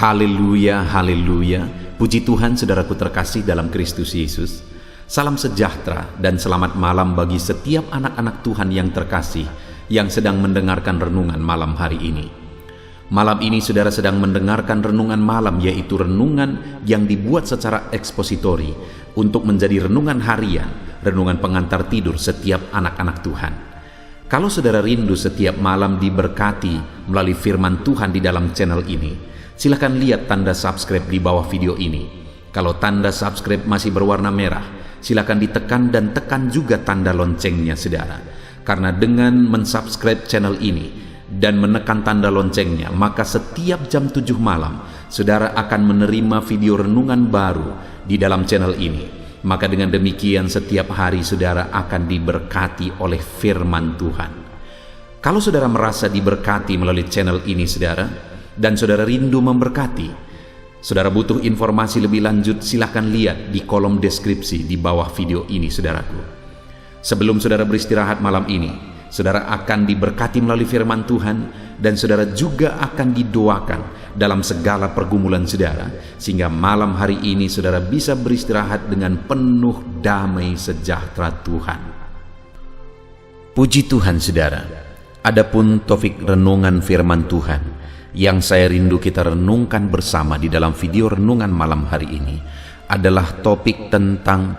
Haleluya, haleluya. Puji Tuhan saudaraku terkasih dalam Kristus Yesus. Salam sejahtera dan selamat malam bagi setiap anak-anak Tuhan yang terkasih yang sedang mendengarkan renungan malam hari ini. Malam ini saudara sedang mendengarkan renungan malam, yaitu renungan yang dibuat secara ekspositori untuk menjadi renungan harian, renungan pengantar tidur setiap anak-anak Tuhan. Kalau saudara rindu setiap malam diberkati melalui firman Tuhan di dalam channel ini, silakan lihat tanda subscribe di bawah video ini. Kalau tanda subscribe masih berwarna merah, silakan ditekan dan tekan juga tanda loncengnya saudara. Karena dengan mensubscribe channel ini dan menekan tanda loncengnya, maka setiap jam 7 malam saudara akan menerima video renungan baru di dalam channel ini. Maka dengan demikian setiap hari saudara akan diberkati oleh firman Tuhan. Kalau saudara merasa diberkati melalui channel ini saudara, dan saudara rindu memberkati, saudara butuh informasi lebih lanjut, silakan lihat di kolom deskripsi di bawah video ini saudaraku. Sebelum saudara beristirahat malam ini, saudara akan diberkati melalui firman Tuhan, dan saudara juga akan didoakan dalam segala pergumulan saudara, sehingga malam hari ini saudara bisa beristirahat dengan penuh damai sejahtera Tuhan. Puji Tuhan saudara. Adapun topik renungan firman Tuhan yang saya rindu kita renungkan bersama di dalam video renungan malam hari ini adalah topik tentang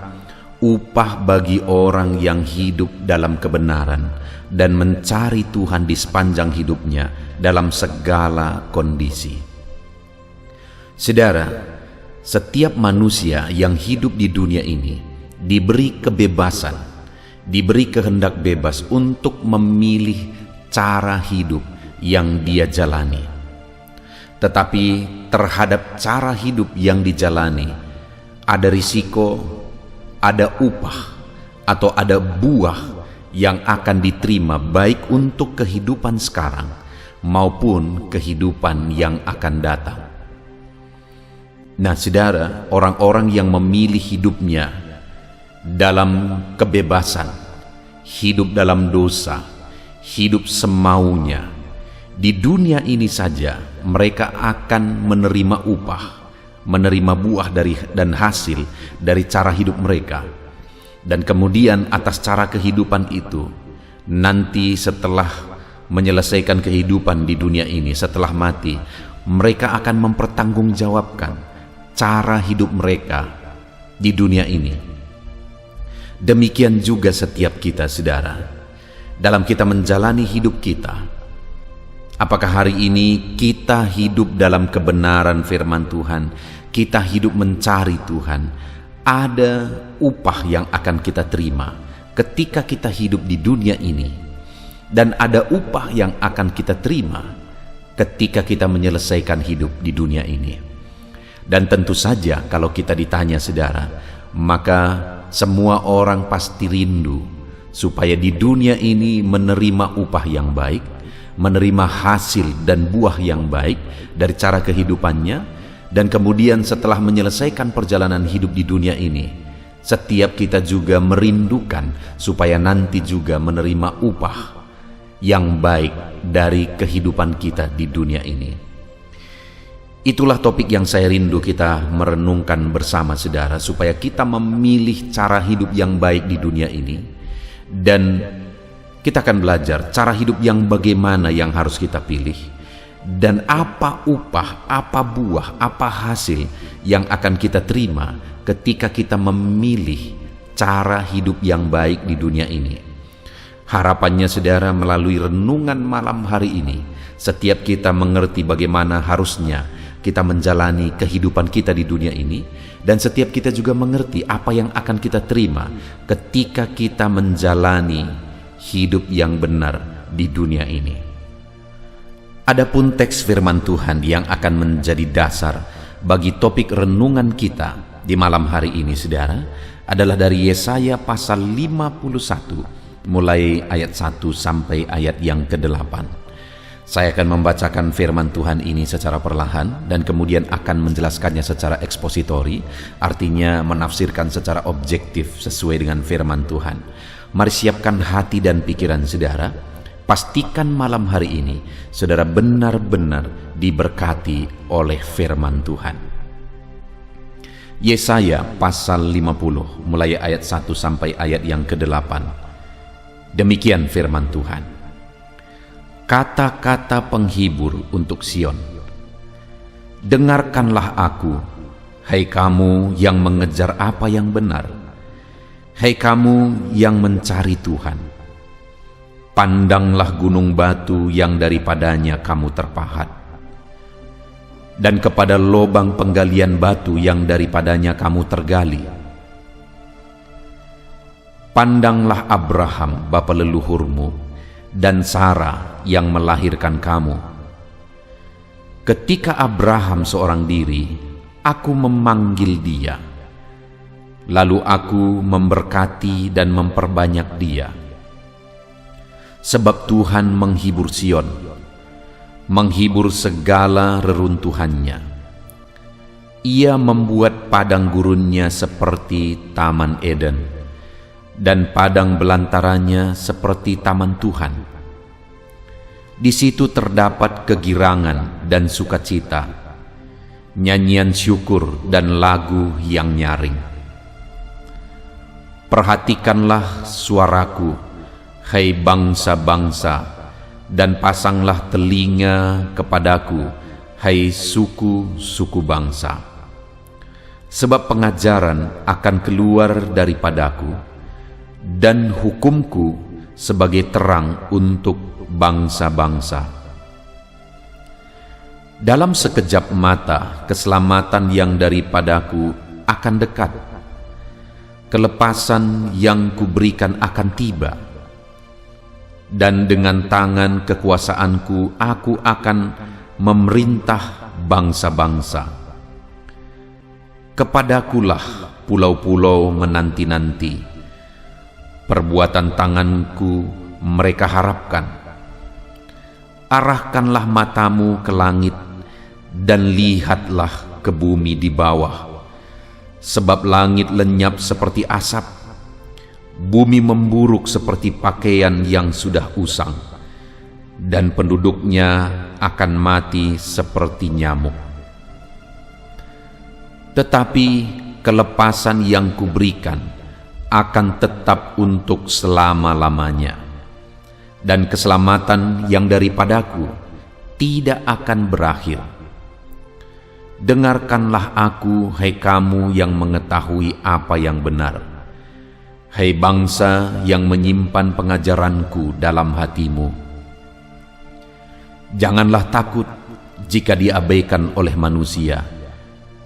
upah bagi orang yang hidup dalam kebenaran dan mencari Tuhan di sepanjang hidupnya dalam segala kondisi. Saudara, setiap manusia yang hidup di dunia ini diberi kebebasan, diberi kehendak bebas untuk memilih cara hidup yang dia jalani. Tetapi terhadap cara hidup yang dijalani ada risiko, ada upah, atau ada buah yang akan diterima baik untuk kehidupan sekarang maupun kehidupan yang akan datang. Nah saudara, orang-orang yang memilih hidupnya dalam kebebasan, hidup dalam dosa, hidup semaunya, di dunia ini saja mereka akan menerima upah, menerima buah dan hasil dari cara hidup mereka. Dan kemudian atas cara kehidupan itu, nanti setelah menyelesaikan kehidupan di dunia ini, setelah mati, mereka akan mempertanggungjawabkan cara hidup mereka di dunia ini. Demikian juga setiap kita saudara, dalam kita menjalani hidup kita. Apakah hari ini kita hidup dalam kebenaran firman Tuhan, kita hidup mencari Tuhan? Ada upah yang akan kita terima ketika kita hidup di dunia ini, dan ada upah yang akan kita terima ketika kita menyelesaikan hidup di dunia ini. Dan tentu saja kalau kita ditanya saudara, maka semua orang pasti rindu supaya di dunia ini menerima upah yang baik, menerima hasil dan buah yang baik dari cara kehidupannya. Dan kemudian setelah menyelesaikan perjalanan hidup di dunia ini, setiap kita juga merindukan supaya nanti juga menerima upah yang baik dari kehidupan kita di dunia ini. Itulah topik yang saya rindu kita merenungkan bersama saudara, supaya kita memilih cara hidup yang baik di dunia ini. Dan kita akan belajar cara hidup yang bagaimana yang harus kita pilih, dan apa upah, apa buah, apa hasil yang akan kita terima ketika kita memilih cara hidup yang baik di dunia ini. Harapannya saudara, melalui renungan malam hari ini, setiap kita mengerti bagaimana harusnya kita menjalani kehidupan kita di dunia ini, dan setiap kita juga mengerti apa yang akan kita terima ketika kita menjalani hidup yang benar di dunia ini. Adapun teks firman Tuhan yang akan menjadi dasar bagi topik renungan kita di malam hari ini saudara, adalah dari Yesaya pasal 51 mulai ayat 1 sampai ayat yang ke-8. Saya akan membacakan firman Tuhan ini secara perlahan dan kemudian akan menjelaskannya secara ekspositori, artinya menafsirkan secara objektif sesuai dengan firman Tuhan. Mari siapkan hati dan pikiran saudara. pastikan malam hari ini saudara benar-benar diberkati oleh firman Tuhan. Yesaya pasal 50 mulai ayat 1 sampai ayat yang ke-8. Demikian firman Tuhan. Kata-kata penghibur untuk Sion. Dengarkanlah aku, hai kamu yang mengejar apa yang benar, hai kamu yang mencari Tuhan. Pandanglah gunung batu yang daripadanya kamu terpahat, dan kepada lobang penggalian batu yang daripadanya kamu tergali. Pandanglah Abraham bapa leluhurmu dan Sarah yang melahirkan kamu. Ketika Abraham seorang diri, aku memanggil dia, lalu aku memberkati dan memperbanyak dia. Sebab Tuhan menghibur Sion, menghibur segala reruntuhannya. Ia membuat padang gurunnya seperti Taman Eden, dan padang belantaranya seperti Taman Tuhan. Di situ terdapat kegirangan dan sukacita, nyanyian syukur dan lagu yang nyaring. Perhatikanlah suaraku, hai bangsa-bangsa, dan pasanglah telinga kepadaku, hai suku-suku bangsa. Sebab pengajaran akan keluar daripadaku, dan hukumku sebagai terang untuk bangsa-bangsa. Dalam sekejap mata keselamatan yang daripadaku akan dekat, kelepasan yang kuberikan akan tiba. Dan dengan tangan kekuasaanku aku akan memerintah bangsa-bangsa. Kepadakulah pulau-pulau menanti-nanti, perbuatan tanganku mereka harapkan. Arahkanlah matamu ke langit dan lihatlah ke bumi di bawah, sebab langit lenyap seperti asap, bumi memburuk seperti pakaian yang sudah usang, dan penduduknya akan mati seperti nyamuk. Tetapi kelepasan yang kuberikan akan tetap untuk selama-lamanya, dan keselamatan yang daripadaku tidak akan berakhir. Dengarkanlah aku, hai kamu yang mengetahui apa yang benar, hai bangsa yang menyimpan pengajaranku dalam hatimu. Janganlah takut jika diabaikan oleh manusia,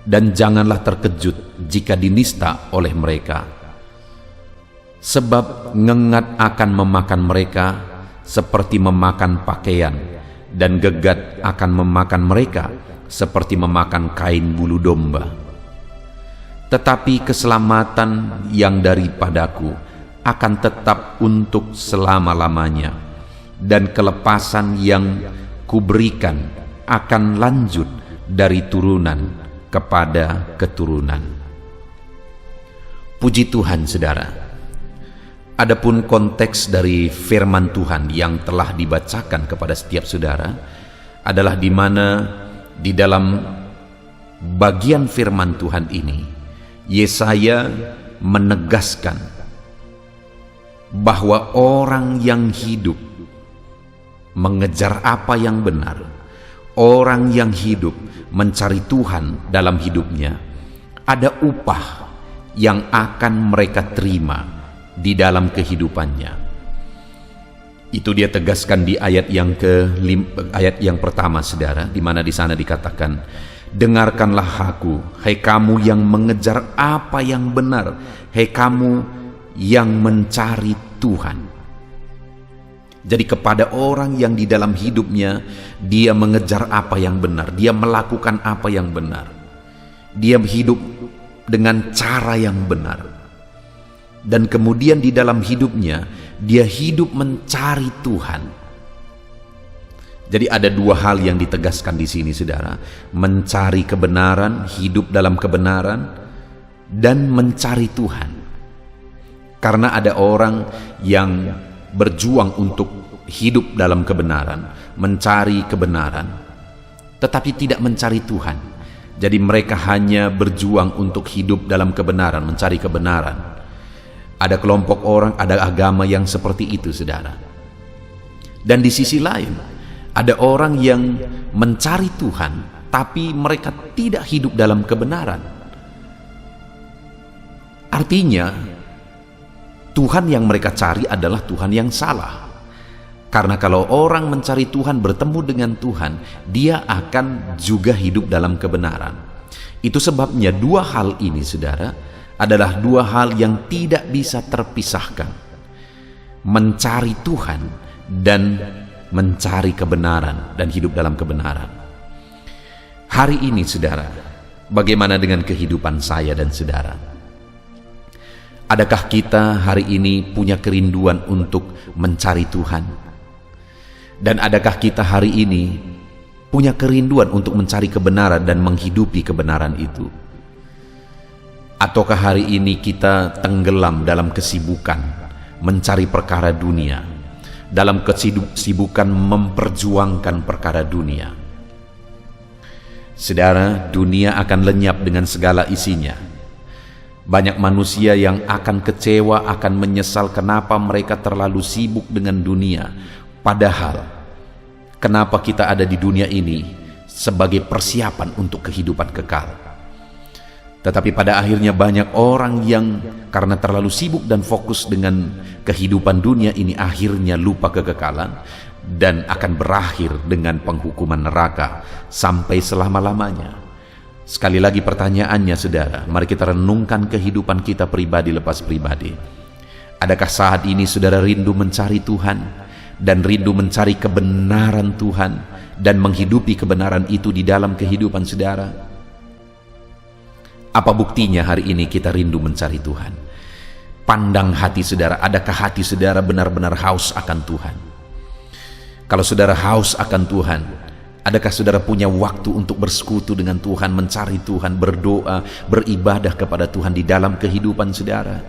dan janganlah terkejut jika dinista oleh mereka. Sebab ngengat akan memakan mereka seperti memakan pakaian, dan gegat akan memakan mereka seperti memakan kain bulu domba. Tetapi keselamatan yang daripadaku akan tetap untuk selama-lamanya, dan kelepasan yang kuberikan akan lanjut dari turunan kepada keturunan. Puji Tuhan, saudara. Adapun konteks dari firman Tuhan yang telah dibacakan kepada setiap saudara adalah di mana di dalam bagian firman Tuhan ini Yesaya menegaskan bahwa orang yang hidup mengejar apa yang benar, orang yang hidup mencari Tuhan dalam hidupnya, ada upah yang akan mereka terima di dalam kehidupannya. Itu dia tegaskan di ayat yang pertama, saudara, di mana di sana dikatakan, dengarkanlah aku, hai kamu yang mengejar apa yang benar, hai kamu yang mencari Tuhan. Jadi kepada orang yang di dalam hidupnya dia mengejar apa yang benar, dia melakukan apa yang benar, dia hidup dengan cara yang benar, dan kemudian di dalam hidupnya dia hidup mencari Tuhan. Jadi ada dua hal yang ditegaskan di sini, saudara: mencari kebenaran, hidup dalam kebenaran, dan mencari Tuhan. Karena ada orang yang berjuang untuk hidup dalam kebenaran, mencari kebenaran, tetapi tidak mencari Tuhan. Jadi mereka hanya berjuang untuk hidup dalam kebenaran, mencari kebenaran. Ada kelompok orang, ada agama yang seperti itu, saudara. Dan di sisi lain, ada orang yang mencari Tuhan, tapi mereka tidak hidup dalam kebenaran. Artinya, Tuhan yang mereka cari adalah Tuhan yang salah. Karena kalau orang mencari Tuhan, bertemu dengan Tuhan, dia akan juga hidup dalam kebenaran. Itu sebabnya dua hal ini, saudara, adalah dua hal yang tidak bisa terpisahkan. Mencari Tuhan dan mencari kebenaran dan hidup dalam kebenaran. Hari ini, saudara, bagaimana dengan kehidupan saya dan saudara? Adakah kita hari ini punya kerinduan untuk mencari Tuhan? Dan adakah kita hari ini punya kerinduan untuk mencari kebenaran dan menghidupi kebenaran itu? Ataukah hari ini kita tenggelam dalam kesibukan mencari perkara dunia, dalam kesibukan memperjuangkan perkara dunia? Saudara, dunia akan lenyap dengan segala isinya. Banyak manusia yang akan kecewa, akan menyesal kenapa mereka terlalu sibuk dengan dunia. Padahal, kenapa kita ada di dunia ini sebagai persiapan untuk kehidupan kekal? Tetapi pada akhirnya banyak orang yang karena terlalu sibuk dan fokus dengan kehidupan dunia ini, akhirnya lupa kekekalan dan akan berakhir dengan penghukuman neraka sampai selama-lamanya. Sekali lagi pertanyaannya, saudara, mari kita renungkan kehidupan kita pribadi lepas pribadi. Adakah saat ini saudara rindu mencari Tuhan dan rindu mencari kebenaran Tuhan dan menghidupi kebenaran itu di dalam kehidupan saudara? Apa buktinya hari ini kita rindu mencari Tuhan? Pandang hati saudara, adakah hati saudara benar-benar haus akan Tuhan? Kalau saudara haus akan Tuhan, adakah saudara punya waktu untuk bersekutu dengan Tuhan, mencari Tuhan, berdoa, beribadah kepada Tuhan di dalam kehidupan saudara?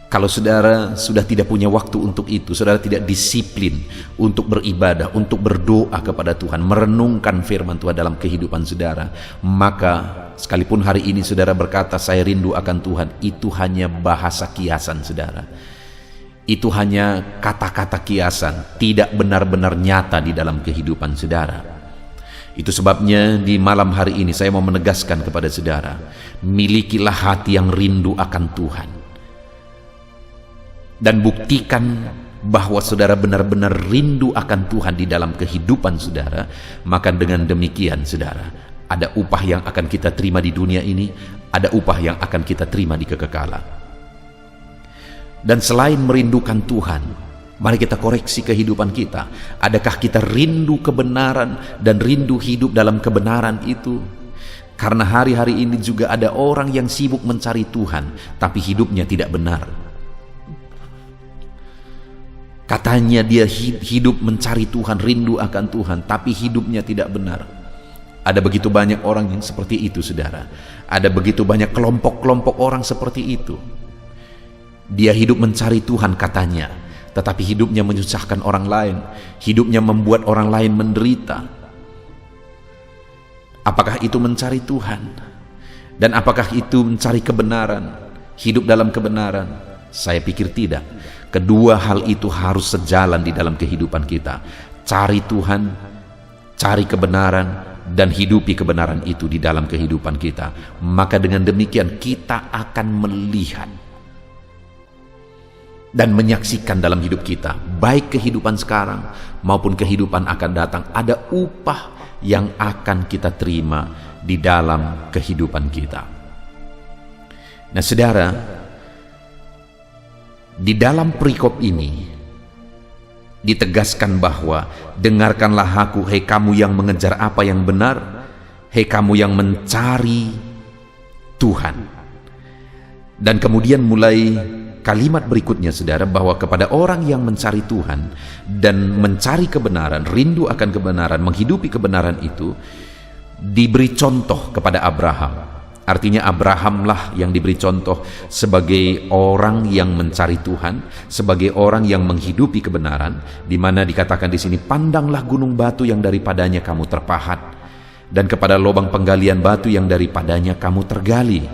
Kalau saudara sudah tidak punya waktu untuk itu, saudara tidak disiplin untuk beribadah, untuk berdoa kepada Tuhan, merenungkan firman Tuhan dalam kehidupan saudara, maka sekalipun hari ini saudara berkata saya rindu akan Tuhan, itu hanya bahasa kiasan saudara. Itu hanya kata-kata kiasan, tidak benar-benar nyata di dalam kehidupan saudara. Itu sebabnya di malam hari ini saya mau menegaskan kepada saudara, milikilah hati yang rindu akan Tuhan. Dan buktikan bahwa saudara benar-benar rindu akan Tuhan di dalam kehidupan saudara, maka dengan demikian saudara, ada upah yang akan kita terima di dunia ini, ada upah yang akan kita terima di kekekalan. Dan selain merindukan Tuhan, mari kita koreksi kehidupan kita. Adakah kita rindu kebenaran dan rindu hidup dalam kebenaran itu? Karena hari-hari ini juga ada orang yang sibuk mencari Tuhan, tapi hidupnya tidak benar. Katanya dia hidup mencari Tuhan, rindu akan Tuhan, tapi hidupnya tidak benar. Ada begitu banyak orang yang seperti itu, saudara. Ada begitu banyak kelompok-kelompok orang seperti itu. Dia hidup mencari Tuhan katanya, tetapi hidupnya menyusahkan orang lain. Hidupnya membuat orang lain menderita. Apakah itu mencari Tuhan? Dan apakah itu mencari kebenaran? Hidup dalam kebenaran? Saya pikir tidak. Kedua hal itu harus sejalan di dalam kehidupan kita. Cari Tuhan, cari kebenaran, dan hidupi kebenaran itu di dalam kehidupan kita. Maka dengan demikian kita akan melihat dan menyaksikan dalam hidup kita, baik kehidupan sekarang maupun kehidupan akan datang, ada upah yang akan kita terima di dalam kehidupan kita. Nah, saudara, di dalam perikop ini ditegaskan bahwa dengarkanlah aku, hei kamu yang mengejar apa yang benar, hei kamu yang mencari Tuhan. Dan kemudian mulai kalimat berikutnya, saudara, bahwa kepada orang yang mencari Tuhan dan mencari kebenaran, rindu akan kebenaran, menghidupi kebenaran itu, diberi contoh kepada Abraham. Artinya Abrahamlah yang diberi contoh sebagai orang yang mencari Tuhan, sebagai orang yang menghidupi kebenaran, di mana dikatakan di sini, pandanglah gunung batu yang daripadanya kamu terpahat, dan kepada lubang penggalian batu yang daripadanya kamu tergali.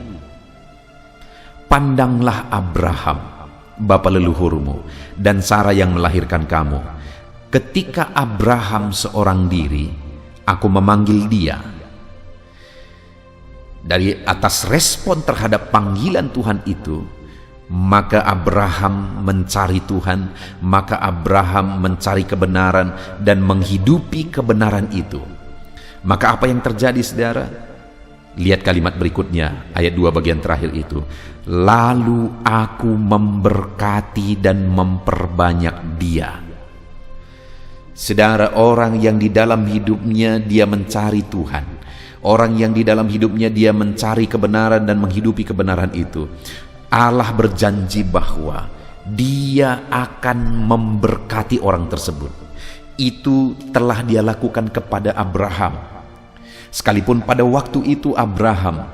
Pandanglah Abraham, bapa leluhurmu, dan Sarah yang melahirkan kamu. Ketika Abraham seorang diri, aku memanggil dia. Dari atas respon terhadap panggilan Tuhan itu, maka Abraham mencari Tuhan, maka Abraham mencari kebenaran dan menghidupi kebenaran itu. Maka apa yang terjadi, saudara? Lihat kalimat berikutnya, ayat 2 bagian terakhir itu. Lalu aku memberkati dan memperbanyak dia. Saudara, orang yang di dalam hidupnya dia mencari Tuhan, orang yang di dalam hidupnya dia mencari kebenaran dan menghidupi kebenaran itu, Allah berjanji bahwa dia akan memberkati orang tersebut. Itu telah dia lakukan kepada Abraham. Sekalipun pada waktu itu Abraham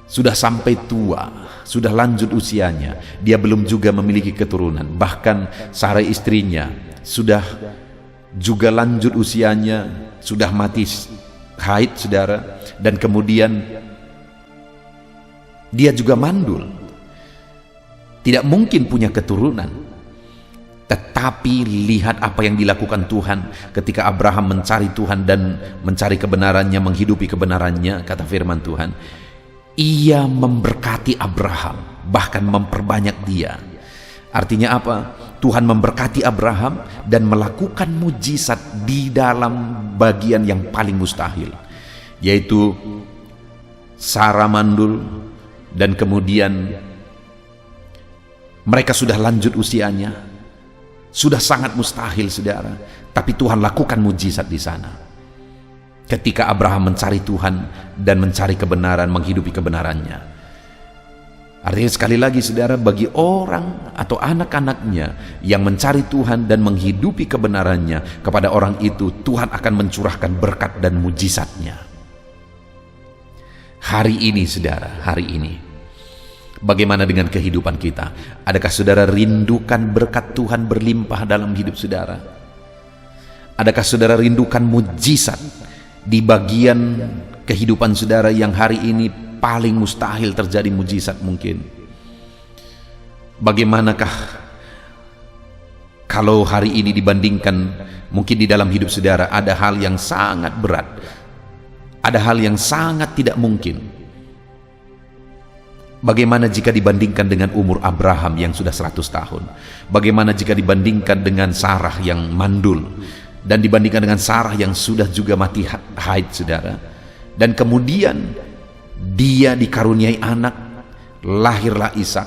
sudah sampai tua, sudah lanjut usianya, dia belum juga memiliki keturunan. Bahkan Sarah istrinya sudah juga lanjut usianya, sudah mati haid, saudara, dan kemudian dia juga mandul, tidak mungkin punya keturunan. Tetapi lihat apa yang dilakukan Tuhan ketika Abraham mencari Tuhan dan mencari kebenarannya, menghidupi kebenarannya. Kata firman Tuhan, ia memberkati Abraham, bahkan memperbanyak dia. Artinya apa? Tuhan memberkati Abraham dan melakukan mujizat di dalam bagian yang paling mustahil, yaitu Sarah mandul, dan kemudian mereka sudah lanjut usianya, sudah sangat mustahil, saudara. Tapi Tuhan lakukan mujizat di sana. Ketika Abraham mencari Tuhan dan mencari kebenaran, menghidupi kebenarannya. Artinya sekali lagi, saudara, bagi orang atau anak-anaknya yang mencari Tuhan dan menghidupi kebenarannya, kepada orang itu Tuhan akan mencurahkan berkat dan mujizatnya. Hari ini, saudara, hari ini, bagaimana dengan kehidupan kita? Adakah saudara rindukan berkat Tuhan berlimpah dalam hidup saudara? Adakah saudara rindukan mujizat di bagian kehidupan saudara yang hari ini paling mustahil terjadi mujizat mungkin? Bagaimanakah kalau hari ini dibandingkan mungkin di dalam hidup saudara ada hal yang sangat berat, ada hal yang sangat tidak mungkin? Bagaimana jika dibandingkan dengan umur Abraham yang sudah 100 tahun? Bagaimana jika dibandingkan dengan Sarah yang mandul, dan dibandingkan dengan Sarah yang sudah juga mati haid, saudara? Dan kemudian dia dikaruniai anak, lahirlah Ishak.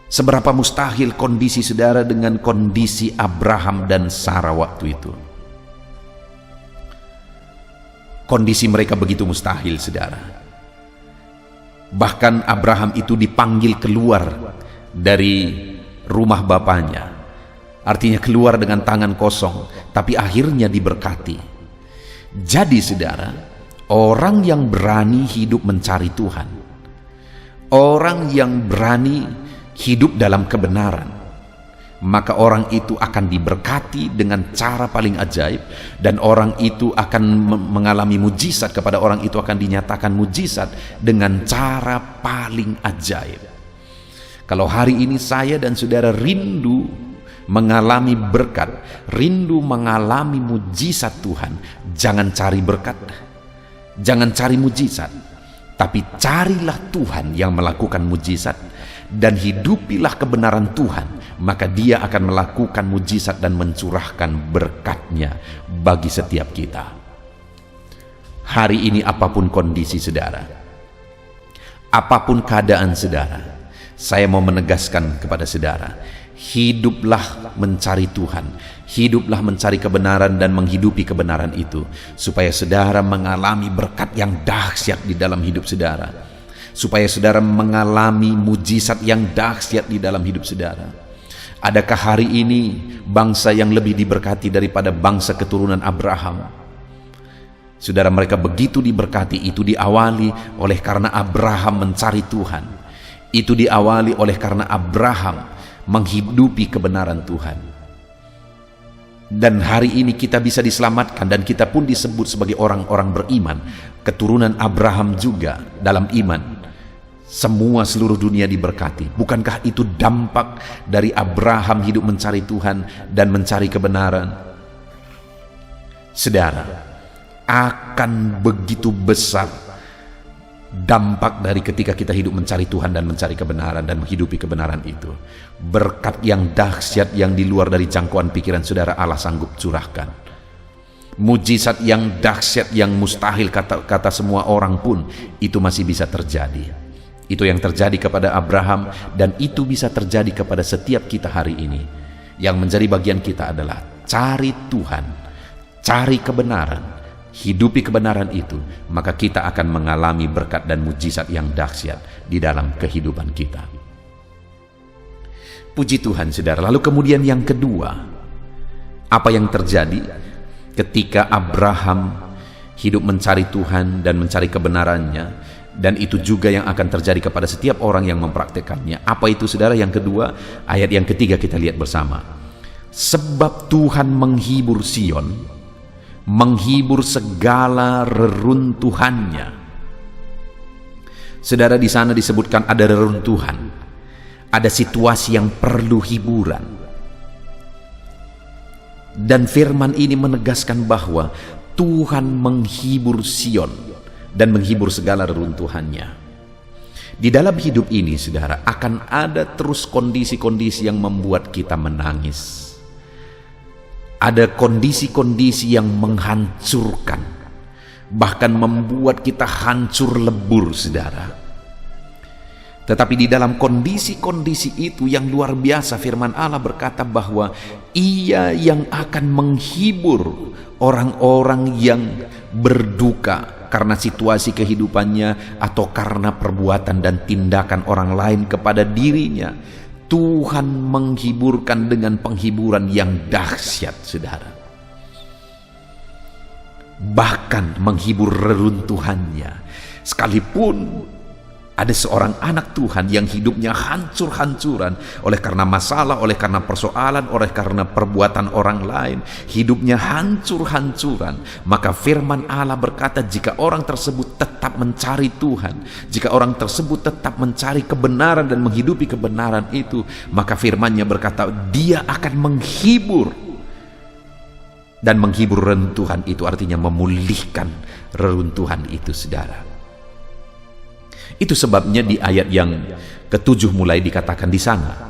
Seberapa mustahil kondisi saudara dengan kondisi Abraham dan Sarah waktu itu? Kondisi mereka begitu mustahil, saudara. Bahkan Abraham itu dipanggil keluar dari rumah bapaknya, artinya keluar dengan tangan kosong, tapi akhirnya diberkati. Jadi, saudara, orang yang berani hidup mencari Tuhan, orang yang berani hidup dalam kebenaran, maka orang itu akan diberkati dengan cara paling ajaib, dan orang itu akan mengalami mujizat. Kepada orang itu akan dinyatakan mujizat dengan cara paling ajaib. Kalau hari ini saya dan saudara rindu mengalami berkat, rindu mengalami mujizat Tuhan, jangan cari berkat, jangan cari mujizat, tapi carilah Tuhan yang melakukan mujizat, dan hidupilah kebenaran Tuhan, maka Dia akan melakukan mujizat dan mencurahkan berkat-Nya bagi setiap kita. Hari ini apapun kondisi saudara, apapun keadaan saudara, saya mau menegaskan kepada saudara, hiduplah mencari Tuhan, hiduplah mencari kebenaran dan menghidupi kebenaran itu, supaya saudara mengalami berkat yang dahsyat di dalam hidup saudara, supaya saudara mengalami mujizat yang dahsyat di dalam hidup saudara. Adakah hari ini bangsa yang lebih diberkati daripada bangsa keturunan Abraham? Saudara, mereka begitu diberkati. Itu diawali oleh karena Abraham mencari Tuhan. Itu diawali oleh karena Abraham menghidupi kebenaran Tuhan. Dan hari ini kita bisa diselamatkan, dan kita pun disebut sebagai orang-orang beriman, keturunan Abraham juga dalam iman. Semua seluruh dunia diberkati. Bukankah itu dampak dari Abraham hidup mencari Tuhan dan mencari kebenaran? Saudara, akan begitu besar dampak dari ketika kita hidup mencari Tuhan dan mencari kebenaran dan menghidupi kebenaran itu. Berkat yang dahsyat yang di luar dari jangkauan pikiran saudara Allah sanggup curahkan. Mujizat yang dahsyat yang mustahil kata semua orang pun itu masih bisa terjadi. Itu yang terjadi kepada Abraham, dan itu bisa terjadi kepada setiap kita hari ini. Yang menjadi bagian kita adalah cari Tuhan, cari kebenaran, hidupi kebenaran itu, maka kita akan mengalami berkat dan mujizat yang dahsyat di dalam kehidupan kita. Puji Tuhan, saudara. Lalu kemudian yang kedua, apa yang terjadi ketika Abraham hidup mencari Tuhan dan mencari kebenarannya? Dan itu juga yang akan terjadi kepada setiap orang yang mempraktekannya. Apa itu, saudara? Yang kedua, ayat yang ketiga kita lihat bersama. Sebab Tuhan menghibur Sion, menghibur segala reruntuhannya. Saudara, di sana disebutkan ada reruntuhan, ada situasi yang perlu hiburan. Dan firman ini menegaskan bahwa Tuhan menghibur Sion dan menghibur segala reruntuhannya. Di dalam hidup ini, saudara, akan ada terus kondisi-kondisi yang membuat kita menangis. Ada kondisi-kondisi yang menghancurkan, bahkan membuat kita hancur lebur, saudara. Tetapi di dalam kondisi-kondisi itu yang luar biasa, firman Allah berkata bahwa Ia yang akan menghibur orang-orang yang berduka karena situasi kehidupannya atau karena perbuatan dan tindakan orang lain kepada dirinya. Tuhan menghiburkan dengan penghiburan yang dahsyat, saudara. Bahkan menghibur reruntuhannya. Sekalipun ada seorang anak Tuhan yang hidupnya hancur-hancuran oleh karena masalah, oleh karena persoalan, oleh karena perbuatan orang lain, hidupnya hancur-hancuran, maka firman Allah berkata, jika orang tersebut tetap mencari Tuhan, jika orang tersebut tetap mencari kebenaran dan menghidupi kebenaran itu, maka firman-Nya berkata, Dia akan menghibur. Dan menghibur reruntuhan itu artinya memulihkan reruntuhan itu, saudara. Itu sebabnya di ayat yang ke-7 mulai dikatakan di sana,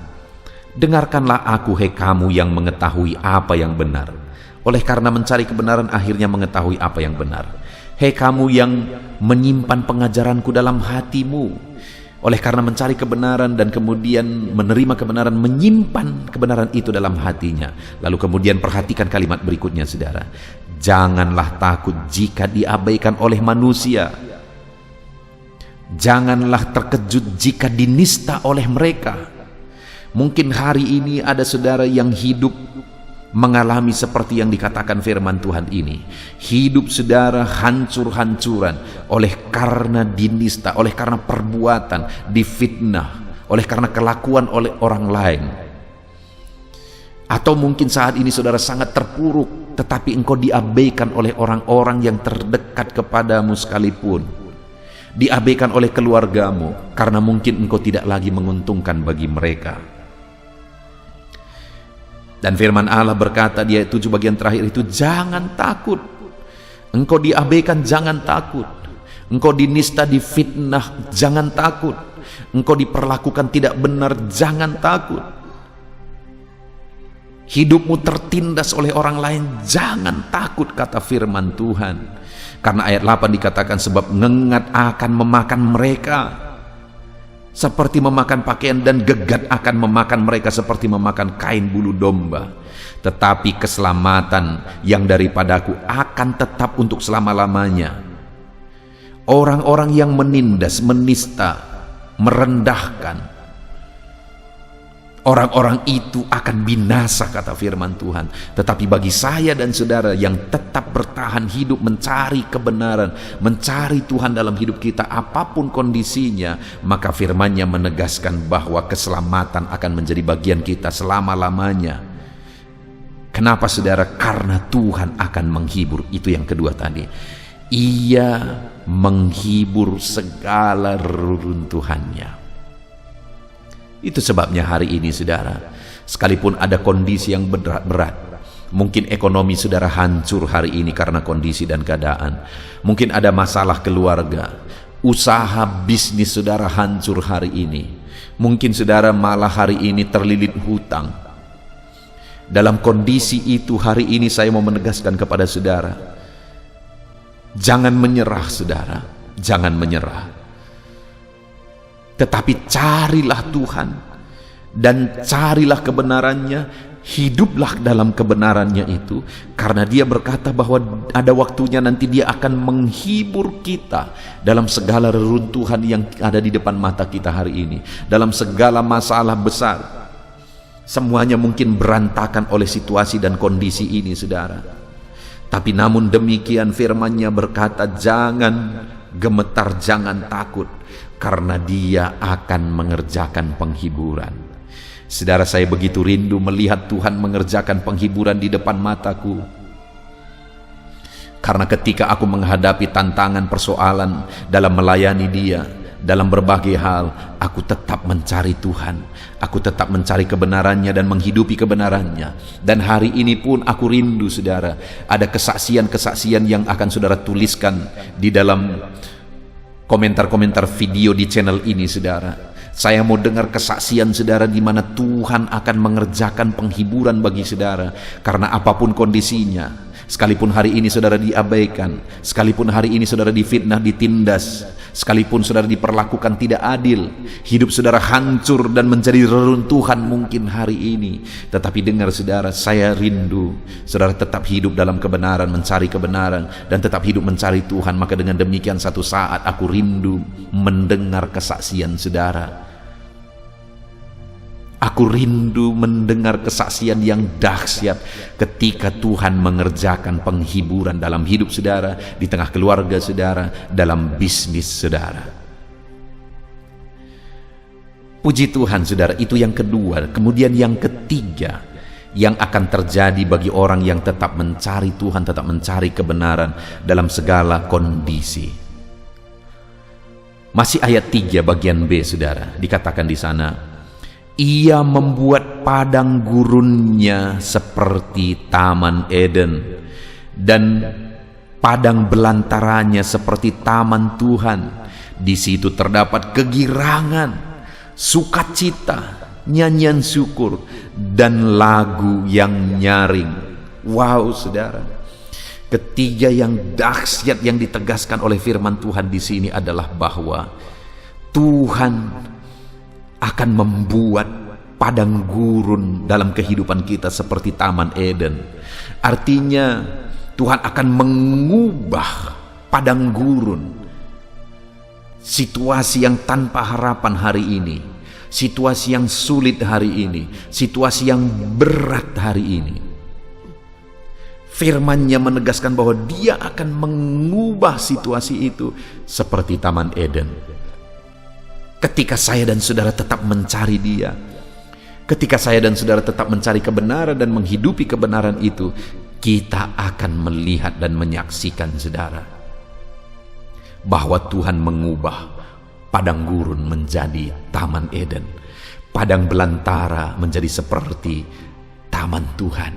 dengarkanlah aku, hai kamu yang mengetahui apa yang benar. Oleh karena mencari kebenaran akhirnya mengetahui apa yang benar. Hai kamu yang menyimpan pengajaranku dalam hatimu. Oleh karena mencari kebenaran dan kemudian menerima kebenaran, menyimpan kebenaran itu dalam hatinya. Lalu kemudian perhatikan kalimat berikutnya, saudara. Janganlah takut jika diabaikan oleh manusia. Janganlah terkejut jika dinista oleh mereka. Mungkin hari ini ada saudara yang hidup mengalami seperti yang dikatakan firman Tuhan ini. Hidup saudara hancur-hancuran oleh karena dinista, oleh karena perbuatan, difitnah, oleh karena kelakuan oleh orang lain. Atau mungkin saat ini saudara sangat terpuruk, tetapi engkau diabaikan oleh orang-orang yang terdekat kepadamu sekalipun. Diabaikan oleh keluargamu karena mungkin engkau tidak lagi menguntungkan bagi mereka. Dan firman Allah berkata di ayat 7 bagian terakhir itu, jangan takut. Engkau diabaikan, jangan takut. Engkau dinista, difitnah, jangan takut. Engkau diperlakukan tidak benar, jangan takut. Hidupmu tertindas oleh orang lain, jangan takut, kata firman Tuhan. Karena ayat 8 dikatakan, sebab ngengat akan memakan mereka seperti memakan pakaian, dan gegat akan memakan mereka seperti memakan kain bulu domba. Tetapi keselamatan yang daripadaku akan tetap untuk selama-lamanya. Orang-orang yang menindas, menista, merendahkan, Orang-orang itu akan binasa, kata firman Tuhan. Tetapi bagi saya dan saudara yang tetap bertahan hidup mencari kebenaran, mencari Tuhan dalam hidup kita apapun kondisinya, maka firman-Nya menegaskan bahwa keselamatan akan menjadi bagian kita selama-lamanya. Kenapa saudara? Karena Tuhan akan menghibur. Itu yang kedua tadi. Ia menghibur segala reruntuhannya. Itu sebabnya hari ini saudara, sekalipun ada kondisi yang berat, mungkin ekonomi saudara hancur hari ini karena kondisi dan keadaan, mungkin ada masalah keluarga, usaha bisnis saudara hancur hari ini, mungkin saudara malah hari ini terlilit hutang. Dalam kondisi itu hari ini saya mau menegaskan kepada saudara, jangan menyerah saudara, jangan menyerah. Tetapi carilah Tuhan dan carilah kebenarannya, hiduplah dalam kebenarannya itu, karena Dia berkata bahwa ada waktunya nanti Dia akan menghibur kita dalam segala reruntuhan yang ada di depan mata kita hari ini, dalam segala masalah besar. Semuanya mungkin berantakan oleh situasi dan kondisi ini saudara, tapi namun demikian firman-Nya berkata, jangan gemetar, jangan takut, karena Dia akan mengerjakan penghiburan. Saudara, saya begitu rindu melihat Tuhan mengerjakan penghiburan di depan mataku. Karena ketika aku menghadapi tantangan persoalan dalam melayani Dia, dalam berbagai hal, aku tetap mencari Tuhan. Aku tetap mencari kebenarannya dan menghidupi kebenarannya. Dan hari ini pun aku rindu saudara, ada kesaksian-kesaksian yang akan saudara tuliskan di dalam komentar-komentar video di channel ini saudara. Saya mau dengar kesaksian saudara di mana Tuhan akan mengerjakan penghiburan bagi saudara. Karena apapun kondisinya, sekalipun hari ini saudara diabaikan, sekalipun hari ini saudara difitnah, ditindas, sekalipun saudara diperlakukan tidak adil, hidup saudara hancur dan menjadi reruntuhan mungkin hari ini, tetapi dengar saudara, saya rindu saudara tetap hidup dalam kebenaran, mencari kebenaran, dan tetap hidup mencari Tuhan. Maka dengan demikian satu saat aku rindu mendengar kesaksian saudara. Aku rindu mendengar kesaksian yang dahsyat ketika Tuhan mengerjakan penghiburan dalam hidup saudara, di tengah keluarga saudara, dalam bisnis saudara. Puji Tuhan saudara, itu yang kedua. Kemudian yang ketiga yang akan terjadi bagi orang yang tetap mencari Tuhan, tetap mencari kebenaran dalam segala kondisi. Masih ayat 3 bagian B saudara, dikatakan di sana, Ia membuat padang gurunnya seperti Taman Eden, dan padang belantaranya seperti taman Tuhan. Di situ terdapat kegirangan, sukacita, nyanyian syukur, dan lagu yang nyaring. Wow saudara, ketiga yang dahsyat yang ditegaskan oleh firman Tuhan di sini adalah bahwa Tuhan akan membuat padang gurun dalam kehidupan kita seperti Taman Eden. Artinya Tuhan akan mengubah padang gurun, situasi yang tanpa harapan hari ini, situasi yang sulit hari ini, situasi yang berat hari ini. Firman-Nya menegaskan bahwa Dia akan mengubah situasi itu seperti Taman Eden. Ketika saya dan saudara tetap mencari Dia, ketika saya dan saudara tetap mencari kebenaran dan menghidupi kebenaran itu, kita akan melihat dan menyaksikan saudara bahwa Tuhan mengubah padang gurun menjadi Taman Eden, padang belantara menjadi seperti taman Tuhan.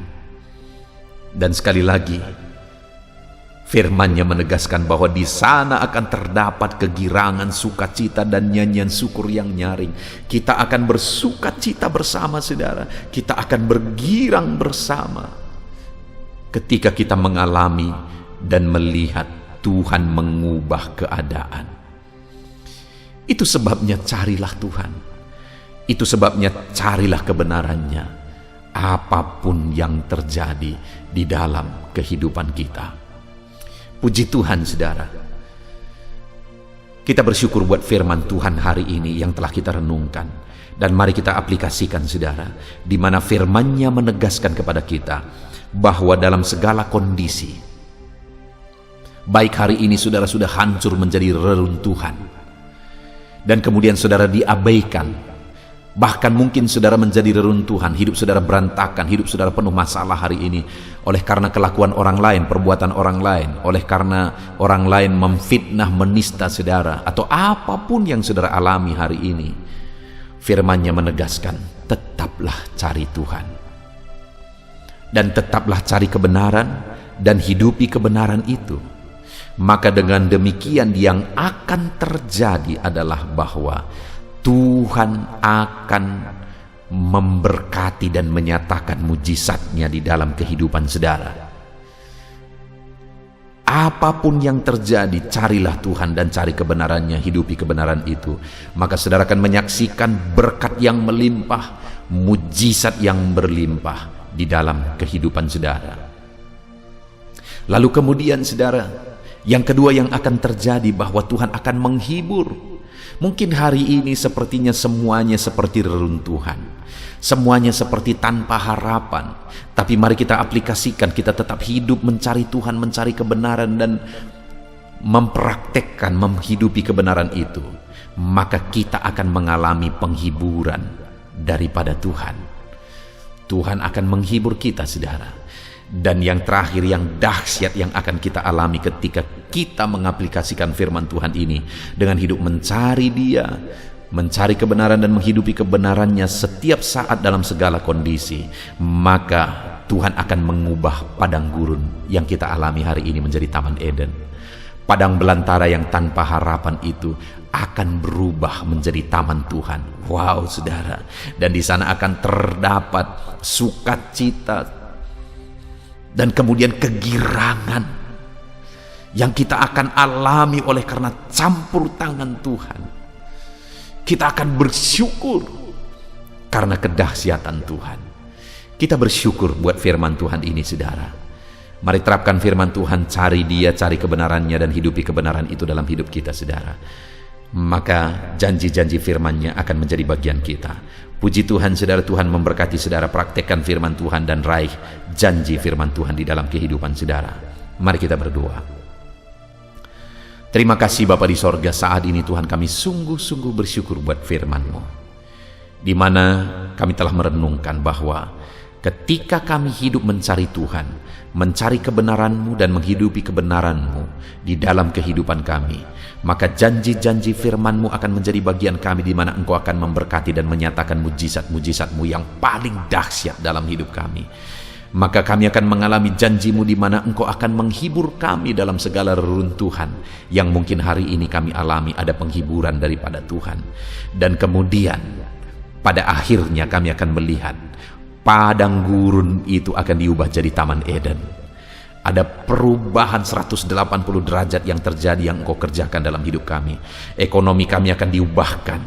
Dan sekali lagi, firman-Nya menegaskan bahwa di sana akan terdapat kegirangan, sukacita, dan nyanyian syukur yang nyaring. Kita akan bersukacita bersama saudara. Kita akan bergirang bersama ketika kita mengalami dan melihat Tuhan mengubah keadaan. Itu sebabnya carilah Tuhan. Itu sebabnya carilah kebenarannya, apapun yang terjadi di dalam kehidupan kita. Puji Tuhan saudara. Kita bersyukur buat firman Tuhan hari ini yang telah kita renungkan. Dan mari kita aplikasikan saudara, di mana firman-Nya menegaskan kepada kita bahwa dalam segala kondisi, baik hari ini saudara sudah hancur menjadi reruntuhan, dan kemudian saudara diabaikan, bahkan mungkin saudara menjadi reruntuhan, hidup saudara berantakan, hidup saudara penuh masalah hari ini oleh karena kelakuan orang lain, perbuatan orang lain, oleh karena orang lain memfitnah, menista saudara, atau apapun yang saudara alami hari ini. Firman-Nya menegaskan, tetaplah cari Tuhan, dan tetaplah cari kebenaran, dan hidupi kebenaran itu. Maka dengan demikian yang akan terjadi adalah bahwa Tuhan akan memberkati dan menyatakan mujizat-Nya di dalam kehidupan saudara. Apapun yang terjadi, carilah Tuhan dan cari kebenaran-Nya, hidupi kebenaran itu. Maka saudara akan menyaksikan berkat yang melimpah, mujizat yang berlimpah di dalam kehidupan saudara. Lalu kemudian saudara, yang kedua yang akan terjadi bahwa Tuhan akan menghibur. Mungkin hari ini sepertinya semuanya seperti reruntuhan, semuanya seperti tanpa harapan. Tapi mari kita aplikasikan, kita tetap hidup mencari Tuhan, mencari kebenaran, dan mempraktekkan, menghidupi kebenaran itu. Maka kita akan mengalami penghiburan daripada Tuhan. Tuhan akan menghibur kita saudara. Dan yang terakhir, yang dahsyat yang akan kita alami ketika kita mengaplikasikan firman Tuhan ini dengan hidup mencari Dia, mencari kebenaran dan menghidupi kebenaran-Nya setiap saat dalam segala kondisi, maka Tuhan akan mengubah padang gurun yang kita alami hari ini menjadi Taman Eden. Padang belantara yang tanpa harapan itu akan berubah menjadi taman Tuhan. Wow saudara, dan di sana akan terdapat sukacita dan kemudian kegirangan yang kita akan alami oleh karena campur tangan Tuhan. Kita akan bersyukur karena kedahsyatan Tuhan. Kita bersyukur buat firman Tuhan ini saudara. Mari terapkan firman Tuhan, cari Dia, cari kebenaran-Nya, dan hidupi kebenaran itu dalam hidup kita saudara. Maka janji-janji firman-Nya akan menjadi bagian kita. Puji Tuhan saudara, Tuhan memberkati saudara, praktekkan firman Tuhan dan raih janji firman Tuhan di dalam kehidupan saudara. Mari kita berdoa. Terima kasih Bapa di sorga, saat ini Tuhan kami sungguh-sungguh bersyukur buat firman-Mu, di mana kami telah merenungkan bahwa ketika kami hidup mencari Tuhan, mencari kebenaran-Mu dan menghidupi kebenaran-Mu di dalam kehidupan kami, maka janji-janji firman-Mu akan menjadi bagian kami, di mana Engkau akan memberkati dan menyatakan mujizat-mujizat-Mu yang paling dahsyat dalam hidup kami. Maka kami akan mengalami janji-Mu, di mana Engkau akan menghibur kami dalam segala reruntuhan yang mungkin hari ini kami alami. Ada penghiburan daripada Tuhan, dan kemudian pada akhirnya kami akan melihat padang gurun itu akan diubah jadi Taman Eden. Ada perubahan 180 derajat yang terjadi, yang Engkau kerjakan dalam hidup kami. Ekonomi kami akan diubahkan,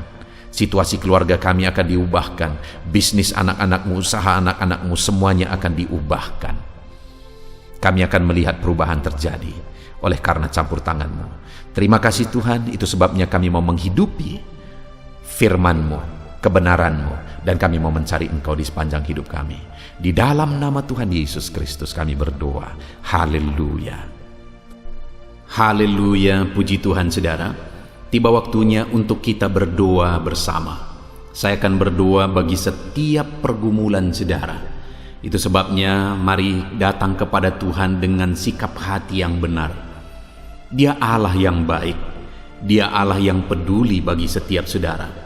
situasi keluarga kami akan diubahkan, bisnis anak-anak-Mu, usaha anak-anak-Mu, semuanya akan diubahkan. Kami akan melihat perubahan terjadi oleh karena campur tangan-Mu. Terima kasih Tuhan, itu sebabnya kami mau menghidupi firman-Mu, kebenaran-Mu, dan kami mau mencari Engkau di sepanjang hidup kami. Di dalam nama Tuhan Yesus Kristus kami berdoa. Haleluya. Haleluya, puji Tuhan saudara. Tiba waktunya untuk kita berdoa bersama. Saya akan berdoa bagi setiap pergumulan saudara. Itu sebabnya mari datang kepada Tuhan dengan sikap hati yang benar. Dia Allah yang baik. Dia Allah yang peduli bagi setiap saudara.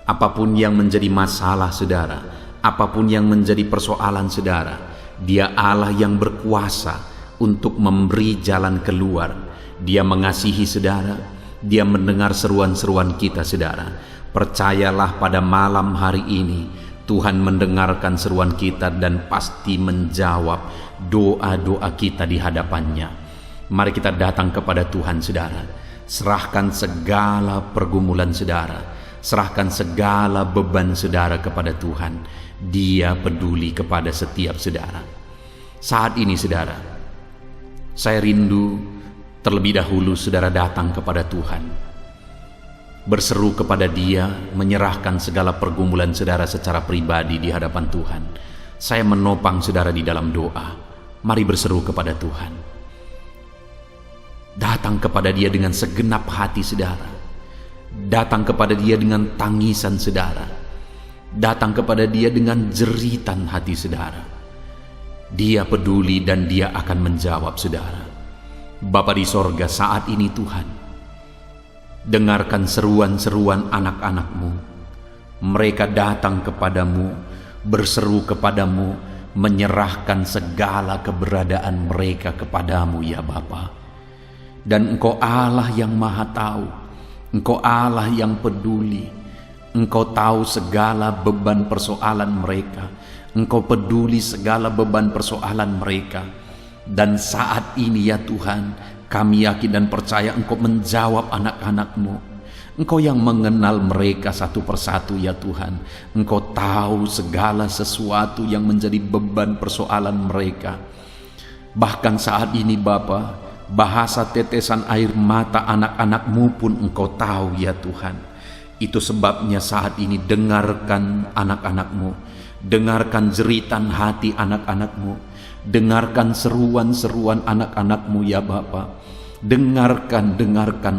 Apapun yang menjadi masalah saudara, apapun yang menjadi persoalan saudara, Dia Allah yang berkuasa untuk memberi jalan keluar. Dia mengasihi saudara, Dia mendengar seruan-seruan kita saudara. Percayalah pada malam hari ini, Tuhan mendengarkan seruan kita dan pasti menjawab doa-doa kita di hadapan-Nya. Mari kita datang kepada Tuhan saudara. Serahkan segala pergumulan saudara, serahkan segala beban saudara kepada Tuhan. Dia peduli kepada setiap saudara. Saat ini saudara, saya rindu terlebih dahulu saudara datang kepada Tuhan. berseru kepada Dia, menyerahkan segala pergumulan saudara secara pribadi di hadapan Tuhan. Saya menopang saudara di dalam doa. Mari berseru kepada Tuhan. Datang kepada Dia dengan segenap hati saudara. Datang kepada Dia dengan tangisan saudara. Datang kepada Dia dengan jeritan hati saudara. Dia peduli dan Dia akan menjawab saudara. Bapa di sorga, saat ini Tuhan, dengarkan seruan-seruan anak-anak-Mu. Mereka datang kepadamu, berseru kepadamu, menyerahkan segala keberadaan mereka kepadamu ya Bapa. Dan Engkau Allah yang maha tahu, Engkau Allah yang peduli, Engkau tahu segala beban persoalan mereka, Engkau peduli segala beban persoalan mereka. Dan saat ini ya Tuhan, kami yakin dan percaya Engkau menjawab anak-anak-Mu. Engkau yang mengenal mereka satu persatu ya Tuhan. Engkau tahu segala sesuatu yang menjadi beban persoalan mereka. Bahkan saat ini Bapa, bahasa tetesan air mata anak-anak-Mu pun Engkau tahu ya Tuhan. Itu sebabnya saat ini dengarkan anak-anak-Mu, dengarkan jeritan hati anak-anak-Mu, dengarkan seruan-seruan anak-anak-Mu ya Bapa. Dengarkan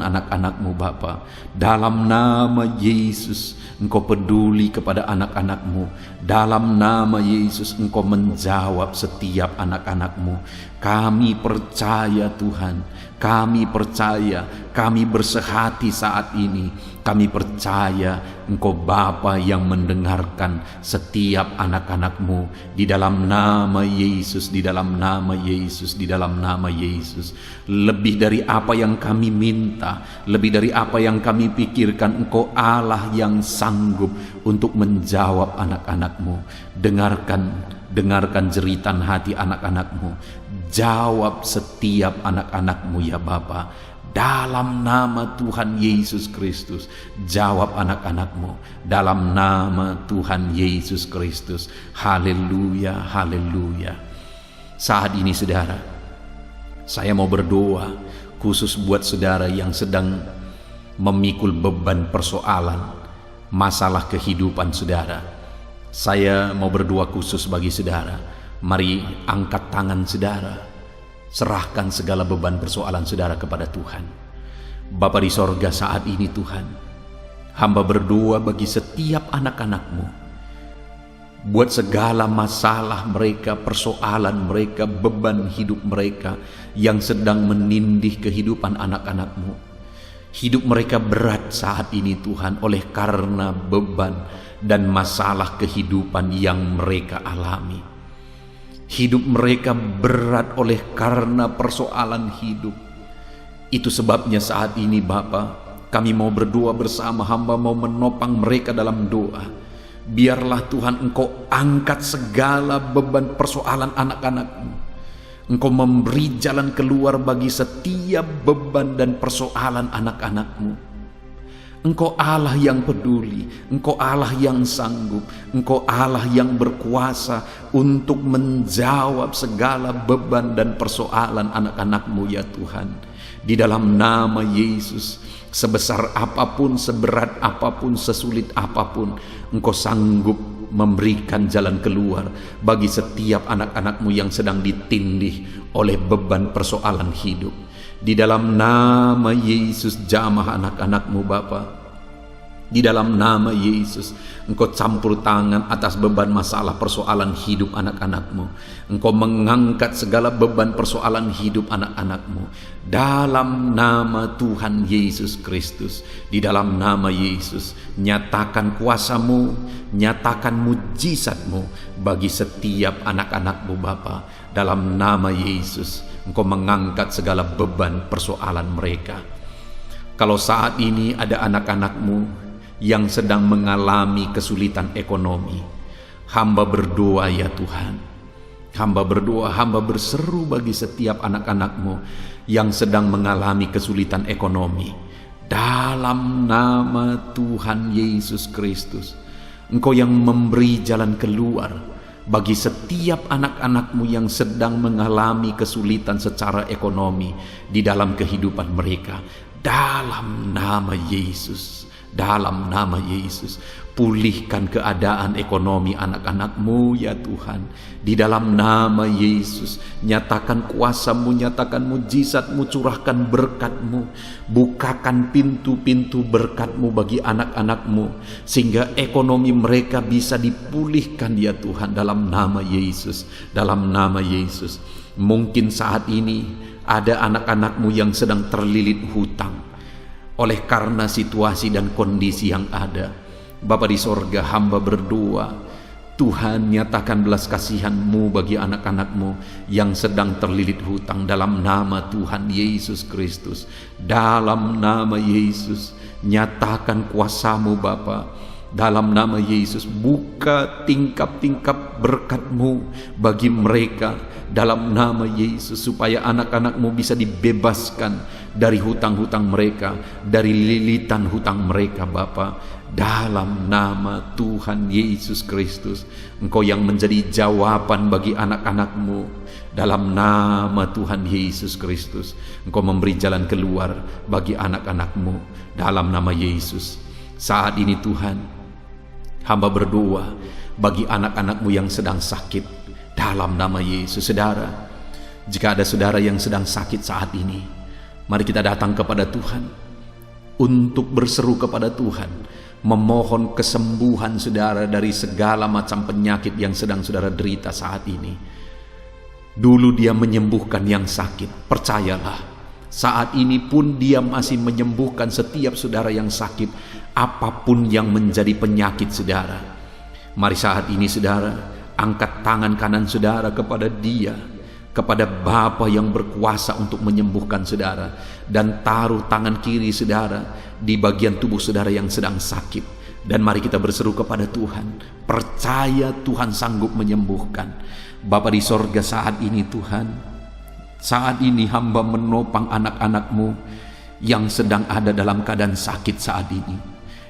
anak-anak-Mu Bapa. Dalam nama Yesus Engkau peduli kepada anak-anak-Mu. Dalam nama Yesus Engkau menjawab setiap anak-anak-Mu. Kami percaya Tuhan, kami percaya, kami bersehati saat ini. Kami percaya Engkau Bapa yang mendengarkan setiap anak-anak-Mu. Di dalam nama Yesus, di dalam nama Yesus, di dalam nama Yesus. Lebih dari apa yang kami minta, lebih dari apa yang kami pikirkan, Engkau Allah yang sanggup untuk menjawab anak-anak-Mu. Dengarkan jeritan hati anak-anak-Mu. Jawab setiap anak-anak-Mu ya Bapa. Dalam nama Tuhan Yesus Kristus, jawab anak-anak-Mu. Dalam nama Tuhan Yesus Kristus. Haleluya, haleluya. Saat ini saudara, saya mau berdoa khusus buat saudara yang sedang memikul beban persoalan, masalah kehidupan saudara. Saya mau berdoa khusus bagi saudara. Mari angkat tangan saudara, serahkan segala beban persoalan saudara kepada Tuhan. Bapa di sorga, saat ini Tuhan, hamba berdoa bagi setiap anak-anak-Mu, buat segala masalah mereka, persoalan mereka, beban hidup mereka yang sedang menindih kehidupan anak-anak-Mu. Hidup mereka berat saat ini Tuhan, oleh karena beban dan masalah kehidupan yang mereka alami. Hidup mereka berat oleh karena persoalan hidup. Itu sebabnya saat ini Bapa, kami mau berdoa bersama, hamba mau menopang mereka dalam doa. Biarlah Tuhan Engkau angkat segala beban persoalan anak-anak-Mu. Engkau memberi jalan keluar bagi setiap beban dan persoalan anak-anak-Mu. Engkau Allah yang peduli, Engkau Allah yang sanggup, Engkau Allah yang berkuasa untuk menjawab segala beban dan persoalan anak-anak-Mu ya Tuhan. Di dalam nama Yesus, sebesar apapun, seberat apapun, sesulit apapun, Engkau sanggup memberikan jalan keluar bagi setiap anak-anak-Mu yang sedang ditindih oleh beban persoalan hidup. Di dalam nama Yesus, jamah anak-anak-Mu Bapa. Di dalam nama Yesus, Engkau campur tangan atas beban masalah persoalan hidup anak-anak-Mu. Engkau mengangkat segala beban persoalan hidup anak-anak-Mu. Dalam nama Tuhan Yesus Kristus, di dalam nama Yesus, nyatakan kuasa-Mu, nyatakan mujizat-Mu bagi setiap anak-anak-Mu Bapa. Dalam nama Yesus, Engkau mengangkat segala beban persoalan mereka. Kalau saat ini ada anak-anak-Mu yang sedang mengalami kesulitan ekonomi, hamba berdoa ya Tuhan. Hamba berdoa, hamba berseru bagi setiap anak-anak-Mu yang sedang mengalami kesulitan ekonomi. Dalam nama Tuhan Yesus Kristus, Engkau yang memberi jalan keluar bagi setiap anak-anak-Mu yang sedang mengalami kesulitan secara ekonomi di dalam kehidupan mereka. Dalam nama Yesus, dalam nama Yesus. Pulihkan keadaan ekonomi anak-anak-Mu ya Tuhan, di dalam nama Yesus. Nyatakan kuasa-Mu, nyatakan mujizat-Mu, curahkan berkat-Mu, bukakan pintu-pintu berkat-Mu bagi anak-anak-Mu, sehingga ekonomi mereka bisa dipulihkan ya Tuhan, dalam nama Yesus, dalam nama Yesus. Mungkin saat ini ada anak-anak-Mu yang sedang terlilit hutang oleh karena situasi dan kondisi yang ada. Bapa di sorga, hamba berdoa, Tuhan nyatakan belas kasihan-Mu bagi anak-anak-Mu yang sedang terlilit hutang dalam nama Tuhan Yesus Kristus. Dalam nama Yesus, nyatakan kuasa-Mu Bapa. Dalam nama Yesus, buka tingkap-tingkap berkat-Mu bagi mereka dalam nama Yesus, supaya anak-anak-Mu bisa dibebaskan dari hutang-hutang mereka, dari lilitan hutang mereka Bapa. Dalam nama Tuhan Yesus Kristus, Engkau yang menjadi jawaban bagi anak-anak-Mu. Dalam nama Tuhan Yesus Kristus, Engkau memberi jalan keluar bagi anak-anak-Mu. Dalam nama Yesus, saat ini Tuhan, hamba berdoa bagi anak-anak-Mu yang sedang sakit. Dalam nama Yesus, saudara, jika ada saudara yang sedang sakit saat ini, mari kita datang kepada Tuhan untuk berseru kepada Tuhan, memohon kesembuhan saudara dari segala macam penyakit yang sedang saudara derita saat ini. Dulu Dia menyembuhkan yang sakit, percayalah, saat ini pun Dia masih menyembuhkan setiap saudara yang sakit, apapun yang menjadi penyakit saudara. Mari saat ini saudara, angkat tangan kanan saudara kepada Dia, kepada Bapa yang berkuasa untuk menyembuhkan saudara, dan taruh tangan kiri saudara di bagian tubuh saudara yang sedang sakit, dan mari kita berseru kepada Tuhan. Percaya Tuhan sanggup menyembuhkan. Bapa di sorga, saat ini Tuhan, saat ini hamba menopang anak-anak-Mu yang sedang ada dalam keadaan sakit saat ini,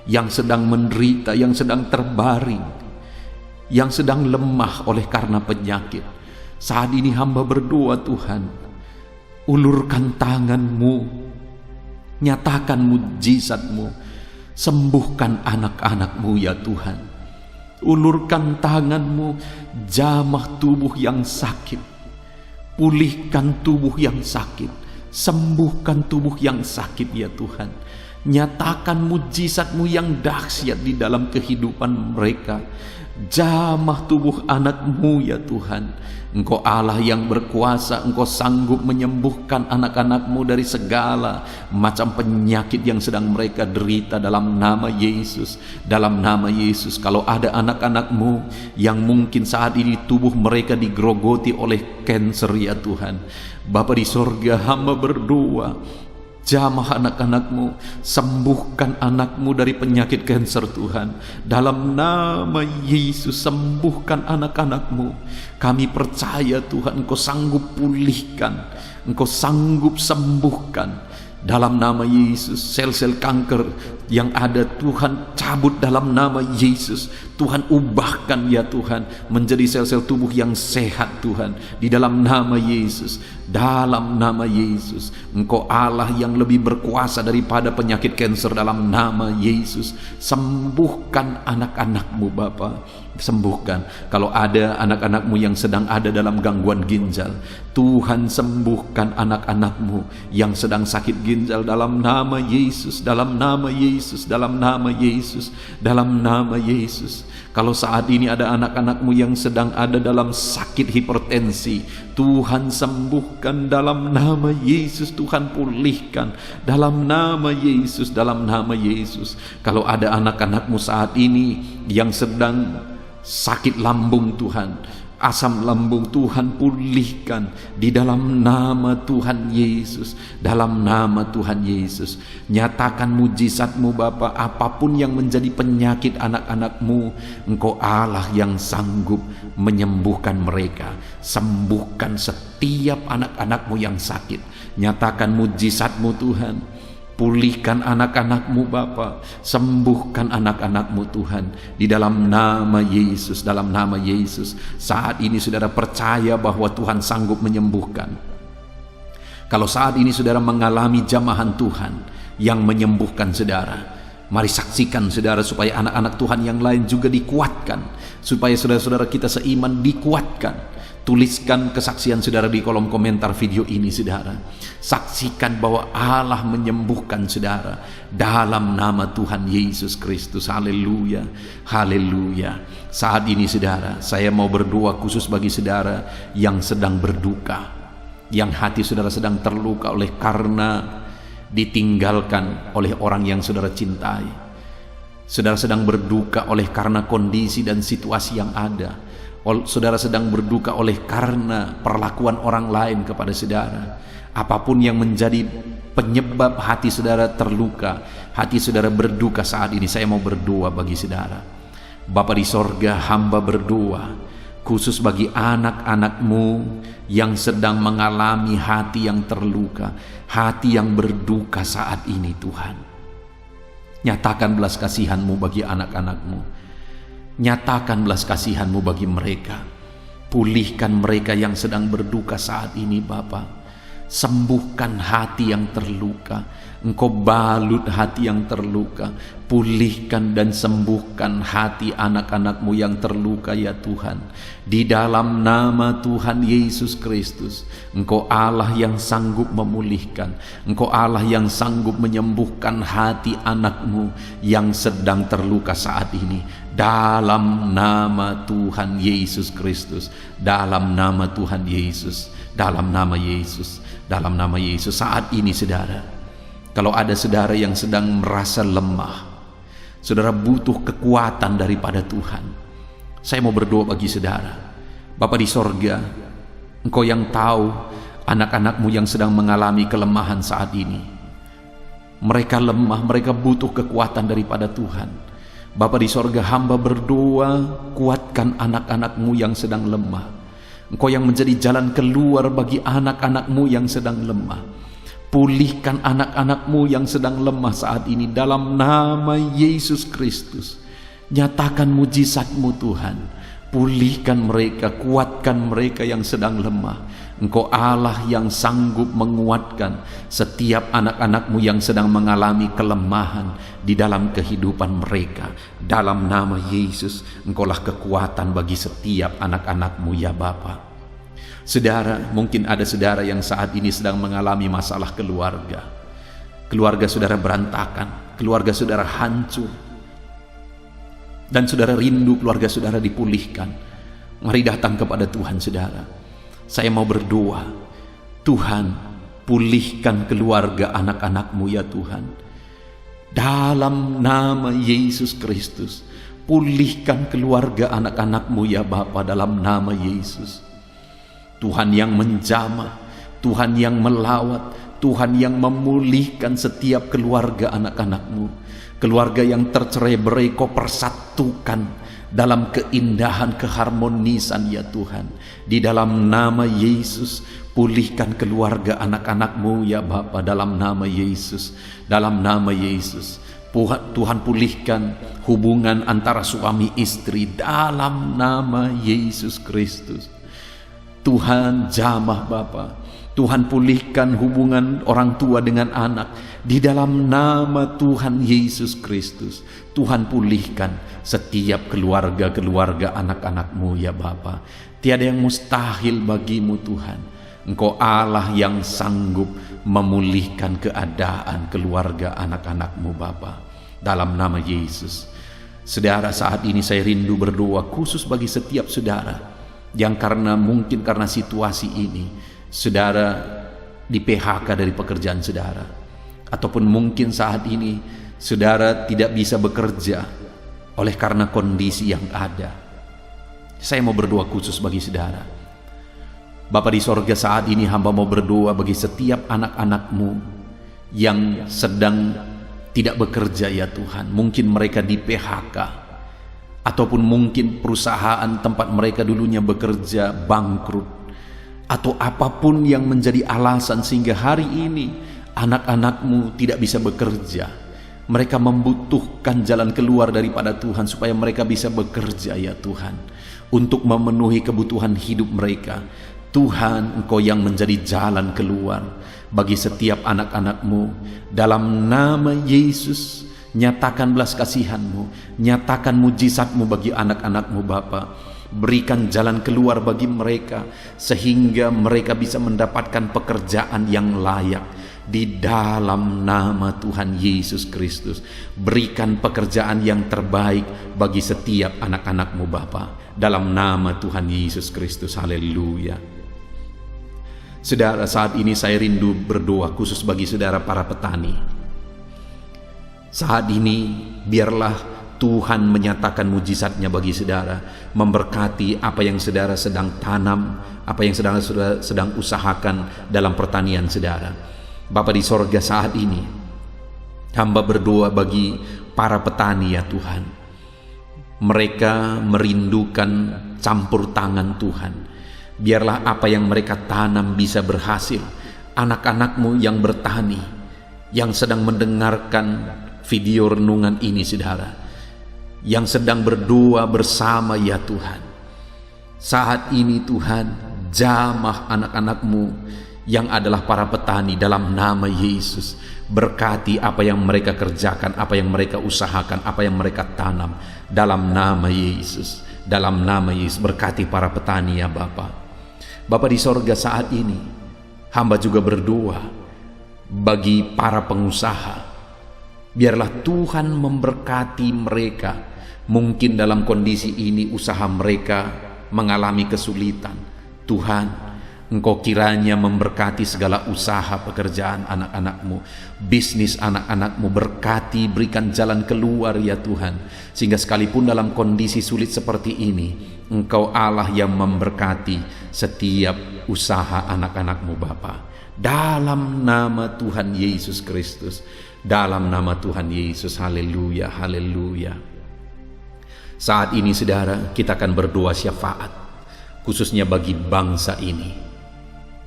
yang sedang menderita, yang sedang terbaring, yang sedang lemah oleh karena penyakit. Saat ini hamba berdoa Tuhan, ulurkan tangan-Mu, nyatakan mujizat-Mu, sembuhkan anak-anak-Mu ya Tuhan. Ulurkan tangan-Mu, jamah tubuh yang sakit, pulihkan tubuh yang sakit, sembuhkan tubuh yang sakit ya Tuhan. Nyatakan mujizat-Mu yang dahsyat di dalam kehidupan mereka. Jamah tubuh anak-Mu ya Tuhan. Engkau Allah yang berkuasa, Engkau sanggup menyembuhkan anak-anak-Mu dari segala macam penyakit yang sedang mereka derita dalam nama Yesus. Dalam nama Yesus, kalau ada anak-anak-Mu yang mungkin saat ini tubuh mereka digerogoti oleh kanker ya Tuhan, Bapa di sorga, hamba berdoa, jamah anak-anak-Mu, sembuhkan anak-Mu dari penyakit kanker Tuhan. Dalam nama Yesus, sembuhkan anak-anak-Mu. Kami percaya Tuhan, Engkau sanggup pulihkan, Engkau sanggup sembuhkan. Dalam nama Yesus, sel-sel kanker yang ada Tuhan cabut dalam nama Yesus. Tuhan ubahkan ya Tuhan menjadi sel-sel tubuh yang sehat Tuhan, di dalam nama Yesus. Dalam nama Yesus, Engkau Allah yang lebih berkuasa daripada penyakit kanker. Dalam nama Yesus, sembuhkan anak-anak-Mu Bapa. Sembuhkan. Kalau ada anak-anak-Mu yang sedang ada dalam gangguan ginjal, Tuhan sembuhkan anak-anak-Mu yang sedang sakit ginjal dalam nama Yesus. Dalam nama Yesus, dalam nama Yesus, dalam nama Yesus. Kalau saat ini ada anak-anak-Mu yang sedang ada dalam sakit hipertensi, Tuhan sembuhkan dalam nama Yesus. Tuhan pulihkan dalam nama Yesus, dalam nama Yesus. Kalau ada anak-anak-Mu saat ini yang sedang sakit lambung Tuhan, asam lambung, Tuhan pulihkan di dalam nama Tuhan Yesus. Dalam nama Tuhan Yesus, nyatakan mujizat-Mu Bapa. Apapun yang menjadi penyakit anak-anak-Mu, Engkau Allah yang sanggup menyembuhkan mereka. Sembuhkan setiap anak-anak-Mu yang sakit. Nyatakan mujizat-Mu Tuhan. Pulihkan anak-anak-Mu Bapa, sembuhkan anak-anak-Mu Tuhan, di dalam nama Yesus. Dalam nama Yesus, saat ini saudara percaya bahwa Tuhan sanggup menyembuhkan. Kalau saat ini saudara mengalami jamahan Tuhan yang menyembuhkan saudara, Mari saksikan saudara, supaya anak-anak Tuhan yang lain juga dikuatkan, supaya saudara-saudara kita seiman dikuatkan. Tuliskan kesaksian saudara di kolom komentar video ini saudara. Saksikan bahwa Allah menyembuhkan saudara dalam nama Tuhan Yesus Kristus. Haleluya, haleluya. Saat ini saudara, saya mau berdoa khusus bagi saudara yang sedang berduka, yang hati saudara sedang terluka oleh karena ditinggalkan oleh orang yang saudara cintai. Saudara sedang berduka oleh karena kondisi dan situasi yang ada. Saudara sedang berduka oleh karena perlakuan orang lain kepada saudara. Apapun yang menjadi penyebab hati saudara terluka, hati saudara berduka saat ini, saya mau berdoa bagi saudara. Bapa di sorga, hamba berdoa khusus bagi anak-anak-Mu yang sedang mengalami hati yang terluka, hati yang berduka saat ini Tuhan. Nyatakan belas kasihan-Mu bagi anak-anak-Mu. Nyatakan belas kasihan-Mu bagi mereka. Pulihkan mereka yang sedang berduka saat ini Bapa. Sembuhkan hati yang terluka. Engkau balut hati yang terluka. Pulihkan dan sembuhkan hati anak-anak-Mu yang terluka ya Tuhan. Di dalam nama Tuhan Yesus Kristus, Engkau Allah yang sanggup memulihkan. Engkau Allah yang sanggup menyembuhkan hati anak-Mu yang sedang terluka saat ini. Dalam nama Tuhan Yesus Kristus. Dalam nama Tuhan Yesus. Dalam nama Yesus. Dalam nama Yesus. Saat ini saudara, kalau ada saudara yang sedang merasa lemah, saudara butuh kekuatan daripada Tuhan, saya mau berdoa bagi saudara. Bapa di sorga, Engkau yang tahu anak-anak-Mu yang sedang mengalami kelemahan saat ini. Mereka lemah, mereka butuh kekuatan daripada Tuhan. Bapa di sorga, hamba berdoa, kuatkan anak-anak-Mu yang sedang lemah. Engkau yang menjadi jalan keluar bagi anak-anak-Mu yang sedang lemah. Pulihkan anak-anak-Mu yang sedang lemah saat ini dalam nama Yesus Kristus. Nyatakan mujizat-Mu Tuhan. Pulihkan mereka, kuatkan mereka yang sedang lemah. Engkau Allah yang sanggup menguatkan setiap anak-anak-Mu yang sedang mengalami kelemahan di dalam kehidupan mereka. Dalam nama Yesus, Engkaulah kekuatan bagi setiap anak-anak-Mu ya Bapa. Saudara, mungkin ada saudara yang saat ini sedang mengalami masalah keluarga. Keluarga saudara berantakan, keluarga saudara hancur, dan saudara rindu keluarga saudara dipulihkan. Mari datang kepada Tuhan saudara. Saya mau berdoa, Tuhan pulihkan keluarga anak-anak-Mu ya Tuhan. Dalam nama Yesus Kristus, pulihkan keluarga anak-anak-Mu ya Bapa dalam nama Yesus. Tuhan yang menjamah, Tuhan yang melawat, Tuhan yang memulihkan setiap keluarga anak-anak-Mu. Keluarga yang tercerai-berai Kau persatukan dalam keindahan keharmonisan ya Tuhan. Di dalam nama Yesus, pulihkan keluarga anak-anak-Mu ya Bapa dalam nama Yesus. Dalam nama Yesus, Tuhan pulihkan hubungan antara suami istri dalam nama Yesus Kristus. Tuhan jamah Bapa. Tuhan pulihkan hubungan orang tua dengan anak di dalam nama Tuhan Yesus Kristus. Tuhan pulihkan setiap keluarga-keluarga anak-anak-Mu ya Bapa. Tiada yang mustahil bagi-Mu Tuhan. Engkau Allah yang sanggup memulihkan keadaan keluarga anak-anak-Mu Bapa. Dalam nama Yesus. Saudara, saat ini saya rindu berdoa khusus bagi setiap saudara yang mungkin karena situasi ini saudara di PHK dari pekerjaan saudara, ataupun mungkin saat ini saudara tidak bisa bekerja oleh karena kondisi yang ada. Saya mau berdoa khusus bagi saudara. Bapa di sorga, saat ini hamba mau berdoa bagi setiap anak-anak-Mu yang sedang tidak bekerja ya Tuhan. Mungkin mereka di PHK, ataupun mungkin perusahaan tempat mereka dulunya bekerja bangkrut, atau apapun yang menjadi alasan sehingga hari ini anak-anak-Mu tidak bisa bekerja. Mereka membutuhkan jalan keluar daripada Tuhan supaya mereka bisa bekerja ya Tuhan, untuk memenuhi kebutuhan hidup mereka. Tuhan, Engkau yang menjadi jalan keluar bagi setiap anak-anak-Mu. Dalam nama Yesus, Nyatakan belas kasihan-Mu, nyatakan mujizat-Mu bagi anak-anak-Mu Bapa. Berikan jalan keluar bagi mereka, sehingga mereka bisa mendapatkan pekerjaan yang layak. Di dalam nama Tuhan Yesus Kristus, berikan pekerjaan yang terbaik bagi setiap anak-anak-Mu Bapa. Dalam nama Tuhan Yesus Kristus, haleluya. Saudara, saat ini saya rindu berdoa khusus bagi saudara para petani. Saat ini biarlah Tuhan menyatakan mujizat-Nya bagi saudara, memberkati apa yang saudara sedang tanam, apa yang saudara sedang usahakan dalam pertanian saudara. Bapa di sorga, saat ini hamba berdoa bagi para petani ya Tuhan. Mereka merindukan campur tangan Tuhan. Biarlah apa yang mereka tanam bisa berhasil. Anak-anak-Mu yang bertani, yang sedang mendengarkan video renungan ini saudara, yang sedang berdoa bersama ya Tuhan. Saat ini Tuhan, jamah anak-anak-Mu yang adalah para petani dalam nama Yesus. Berkati apa yang mereka kerjakan, apa yang mereka usahakan, apa yang mereka tanam dalam nama Yesus. Dalam nama Yesus, berkati para petani ya Bapa. Bapa di sorga, saat ini hamba juga berdoa bagi para pengusaha. Biarlah Tuhan memberkati mereka. Mungkin dalam kondisi ini usaha mereka mengalami kesulitan. Tuhan, Engkau kiranya memberkati segala usaha pekerjaan anak-anak-Mu, bisnis anak-anak-Mu. Berkati, berikan jalan keluar ya Tuhan, sehingga sekalipun dalam kondisi sulit seperti ini, Engkau Allah yang memberkati setiap usaha anak-anak-Mu Bapa. Dalam nama Tuhan Yesus Kristus, dalam nama Tuhan Yesus, haleluya, haleluya. Saat ini saudara, kita akan berdoa syafaat khususnya bagi bangsa ini.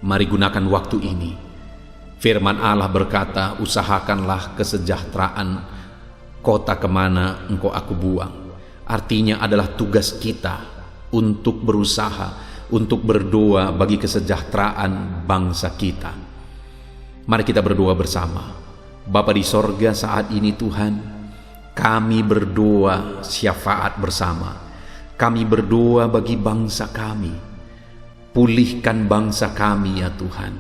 Mari gunakan waktu ini. Firman Allah berkata, usahakanlah kesejahteraan kota kemana engkau aku buang. Artinya adalah tugas kita untuk berusaha, untuk berdoa bagi kesejahteraan bangsa kita. Mari kita berdoa bersama. Bapa di sorga, saat ini Tuhan, kami berdoa syafaat bersama. Kami berdoa bagi bangsa kami. Pulihkan bangsa kami ya Tuhan.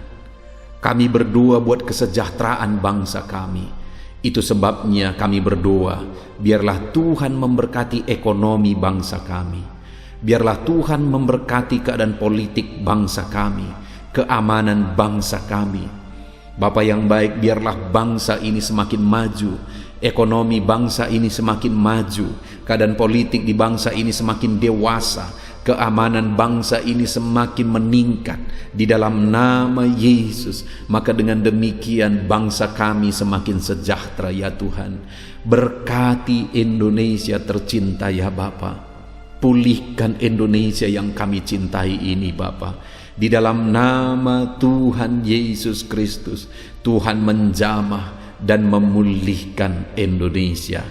Kami berdoa buat kesejahteraan bangsa kami. Itu sebabnya kami berdoa, biarlah Tuhan memberkati ekonomi bangsa kami. Biarlah Tuhan memberkati keadaan politik bangsa kami, keamanan bangsa kami. Bapa yang baik, biarlah bangsa ini semakin maju, ekonomi bangsa ini semakin maju, keadaan politik di bangsa ini semakin dewasa, keamanan bangsa ini semakin meningkat di dalam nama Yesus. Maka dengan demikian bangsa kami semakin sejahtera ya Tuhan. Berkati Indonesia tercinta ya Bapa. Pulihkan Indonesia yang kami cintai ini Bapa. Di dalam nama Tuhan Yesus Kristus, Tuhan menjamah dan memulihkan Indonesia.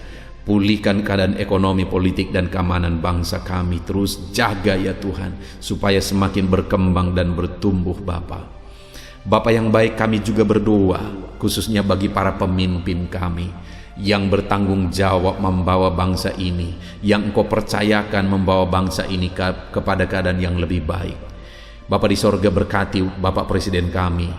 Pulihkan keadaan ekonomi, politik, dan keamanan bangsa kami. Terus jaga ya Tuhan, supaya semakin berkembang dan bertumbuh Bapa. Bapa yang baik, kami juga berdoa khususnya bagi para pemimpin kami yang bertanggung jawab membawa bangsa ini, yang Engkau percayakan membawa bangsa ini kepada keadaan yang lebih baik. Bapa di sorga, berkati Bapak Presiden kami,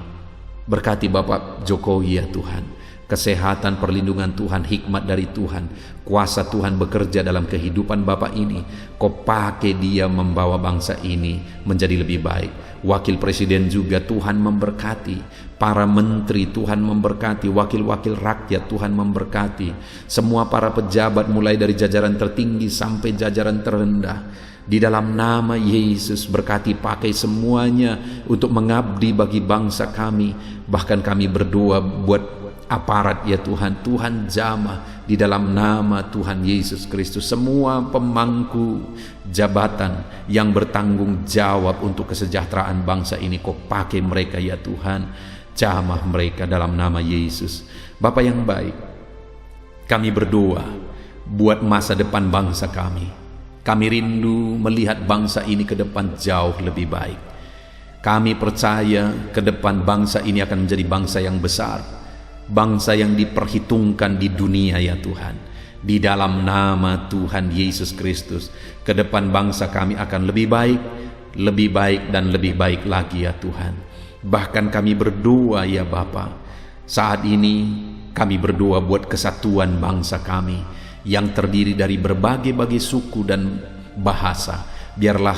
berkati Bapak Jokowi ya Tuhan. Kesehatan, perlindungan Tuhan, hikmat dari Tuhan, kuasa Tuhan bekerja dalam kehidupan Bapak ini. Kau pakai dia membawa bangsa ini menjadi lebih baik. Wakil Presiden juga Tuhan memberkati, para menteri Tuhan memberkati, wakil-wakil rakyat Tuhan memberkati, semua para pejabat mulai dari jajaran tertinggi sampai jajaran terendah. Di dalam nama Yesus, berkati, pakai semuanya untuk mengabdi bagi bangsa kami. Bahkan kami berdoa buat aparat ya Tuhan. Tuhan jamah di dalam nama Tuhan Yesus Kristus. Semua pemangku jabatan yang bertanggung jawab untuk kesejahteraan bangsa ini, Kau pakai mereka ya Tuhan. Jamah mereka dalam nama Yesus. Bapa yang baik, kami berdoa buat masa depan bangsa kami. Kami rindu melihat bangsa ini ke depan jauh lebih baik. Kami percaya ke depan bangsa ini akan menjadi bangsa yang besar. bangsa yang diperhitungkan di dunia ya Tuhan. Di dalam nama Tuhan Yesus Kristus, ke depan bangsa kami akan lebih baik dan lebih baik lagi ya Tuhan. Bahkan kami berdoa ya Bapa, saat ini kami berdoa buat kesatuan bangsa kami yang terdiri dari berbagai suku dan bahasa. Biarlah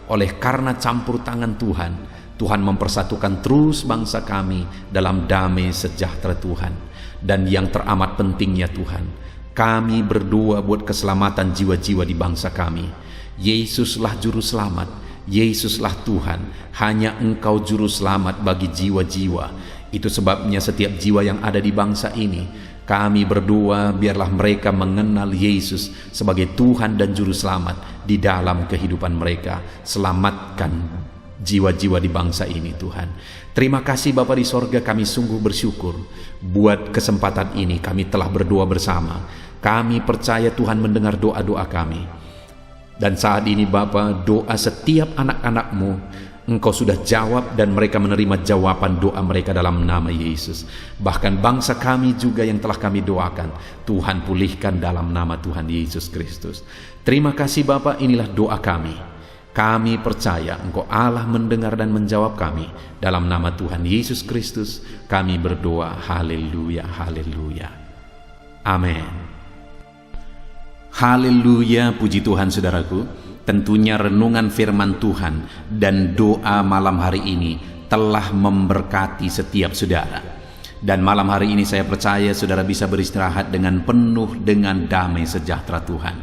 oleh karena campur tangan Tuhan, Tuhan mempersatukan terus bangsa kami dalam damai sejahtera Tuhan. Dan yang teramat pentingnya Tuhan, kami berdoa buat keselamatan jiwa-jiwa di bangsa kami. Yesuslah juru selamat, Yesuslah Tuhan. Hanya Engkau juru selamat bagi jiwa-jiwa. Itu sebabnya setiap jiwa yang ada di bangsa ini, kami berdoa biarlah mereka mengenal Yesus sebagai Tuhan dan juru selamat di dalam kehidupan mereka. Selamatkan jiwa-jiwa di bangsa ini Tuhan. Terima kasih Bapa di sorga, kami sungguh bersyukur buat kesempatan ini. Kami telah berdoa bersama. Kami percaya Tuhan mendengar doa-doa kami. Dan saat ini Bapa, doa setiap anak-anak-Mu Engkau sudah jawab, dan mereka menerima jawaban doa mereka dalam nama Yesus. Bahkan bangsa kami juga yang telah kami doakan, Tuhan pulihkan dalam nama Tuhan Yesus Kristus. Terima kasih Bapa, inilah doa kami. Kami percaya Engkau Allah mendengar dan menjawab kami. Dalam nama Tuhan Yesus Kristus kami berdoa. Haleluya, haleluya. Amin. Haleluya, puji Tuhan saudaraku. Tentunya renungan firman Tuhan dan doa malam hari ini telah memberkati setiap saudara. Dan malam hari ini saya percaya saudara bisa beristirahat dengan penuh dengan damai sejahtera Tuhan.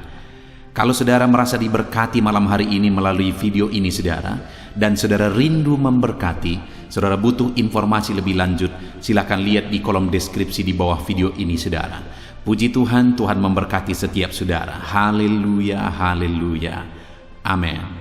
Kalau saudara merasa diberkati malam hari ini melalui video ini saudara, dan saudara rindu memberkati, saudara butuh informasi lebih lanjut, silakan lihat di kolom deskripsi di bawah video ini saudara. Puji Tuhan, Tuhan memberkati setiap saudara. Haleluya, haleluya. Amin.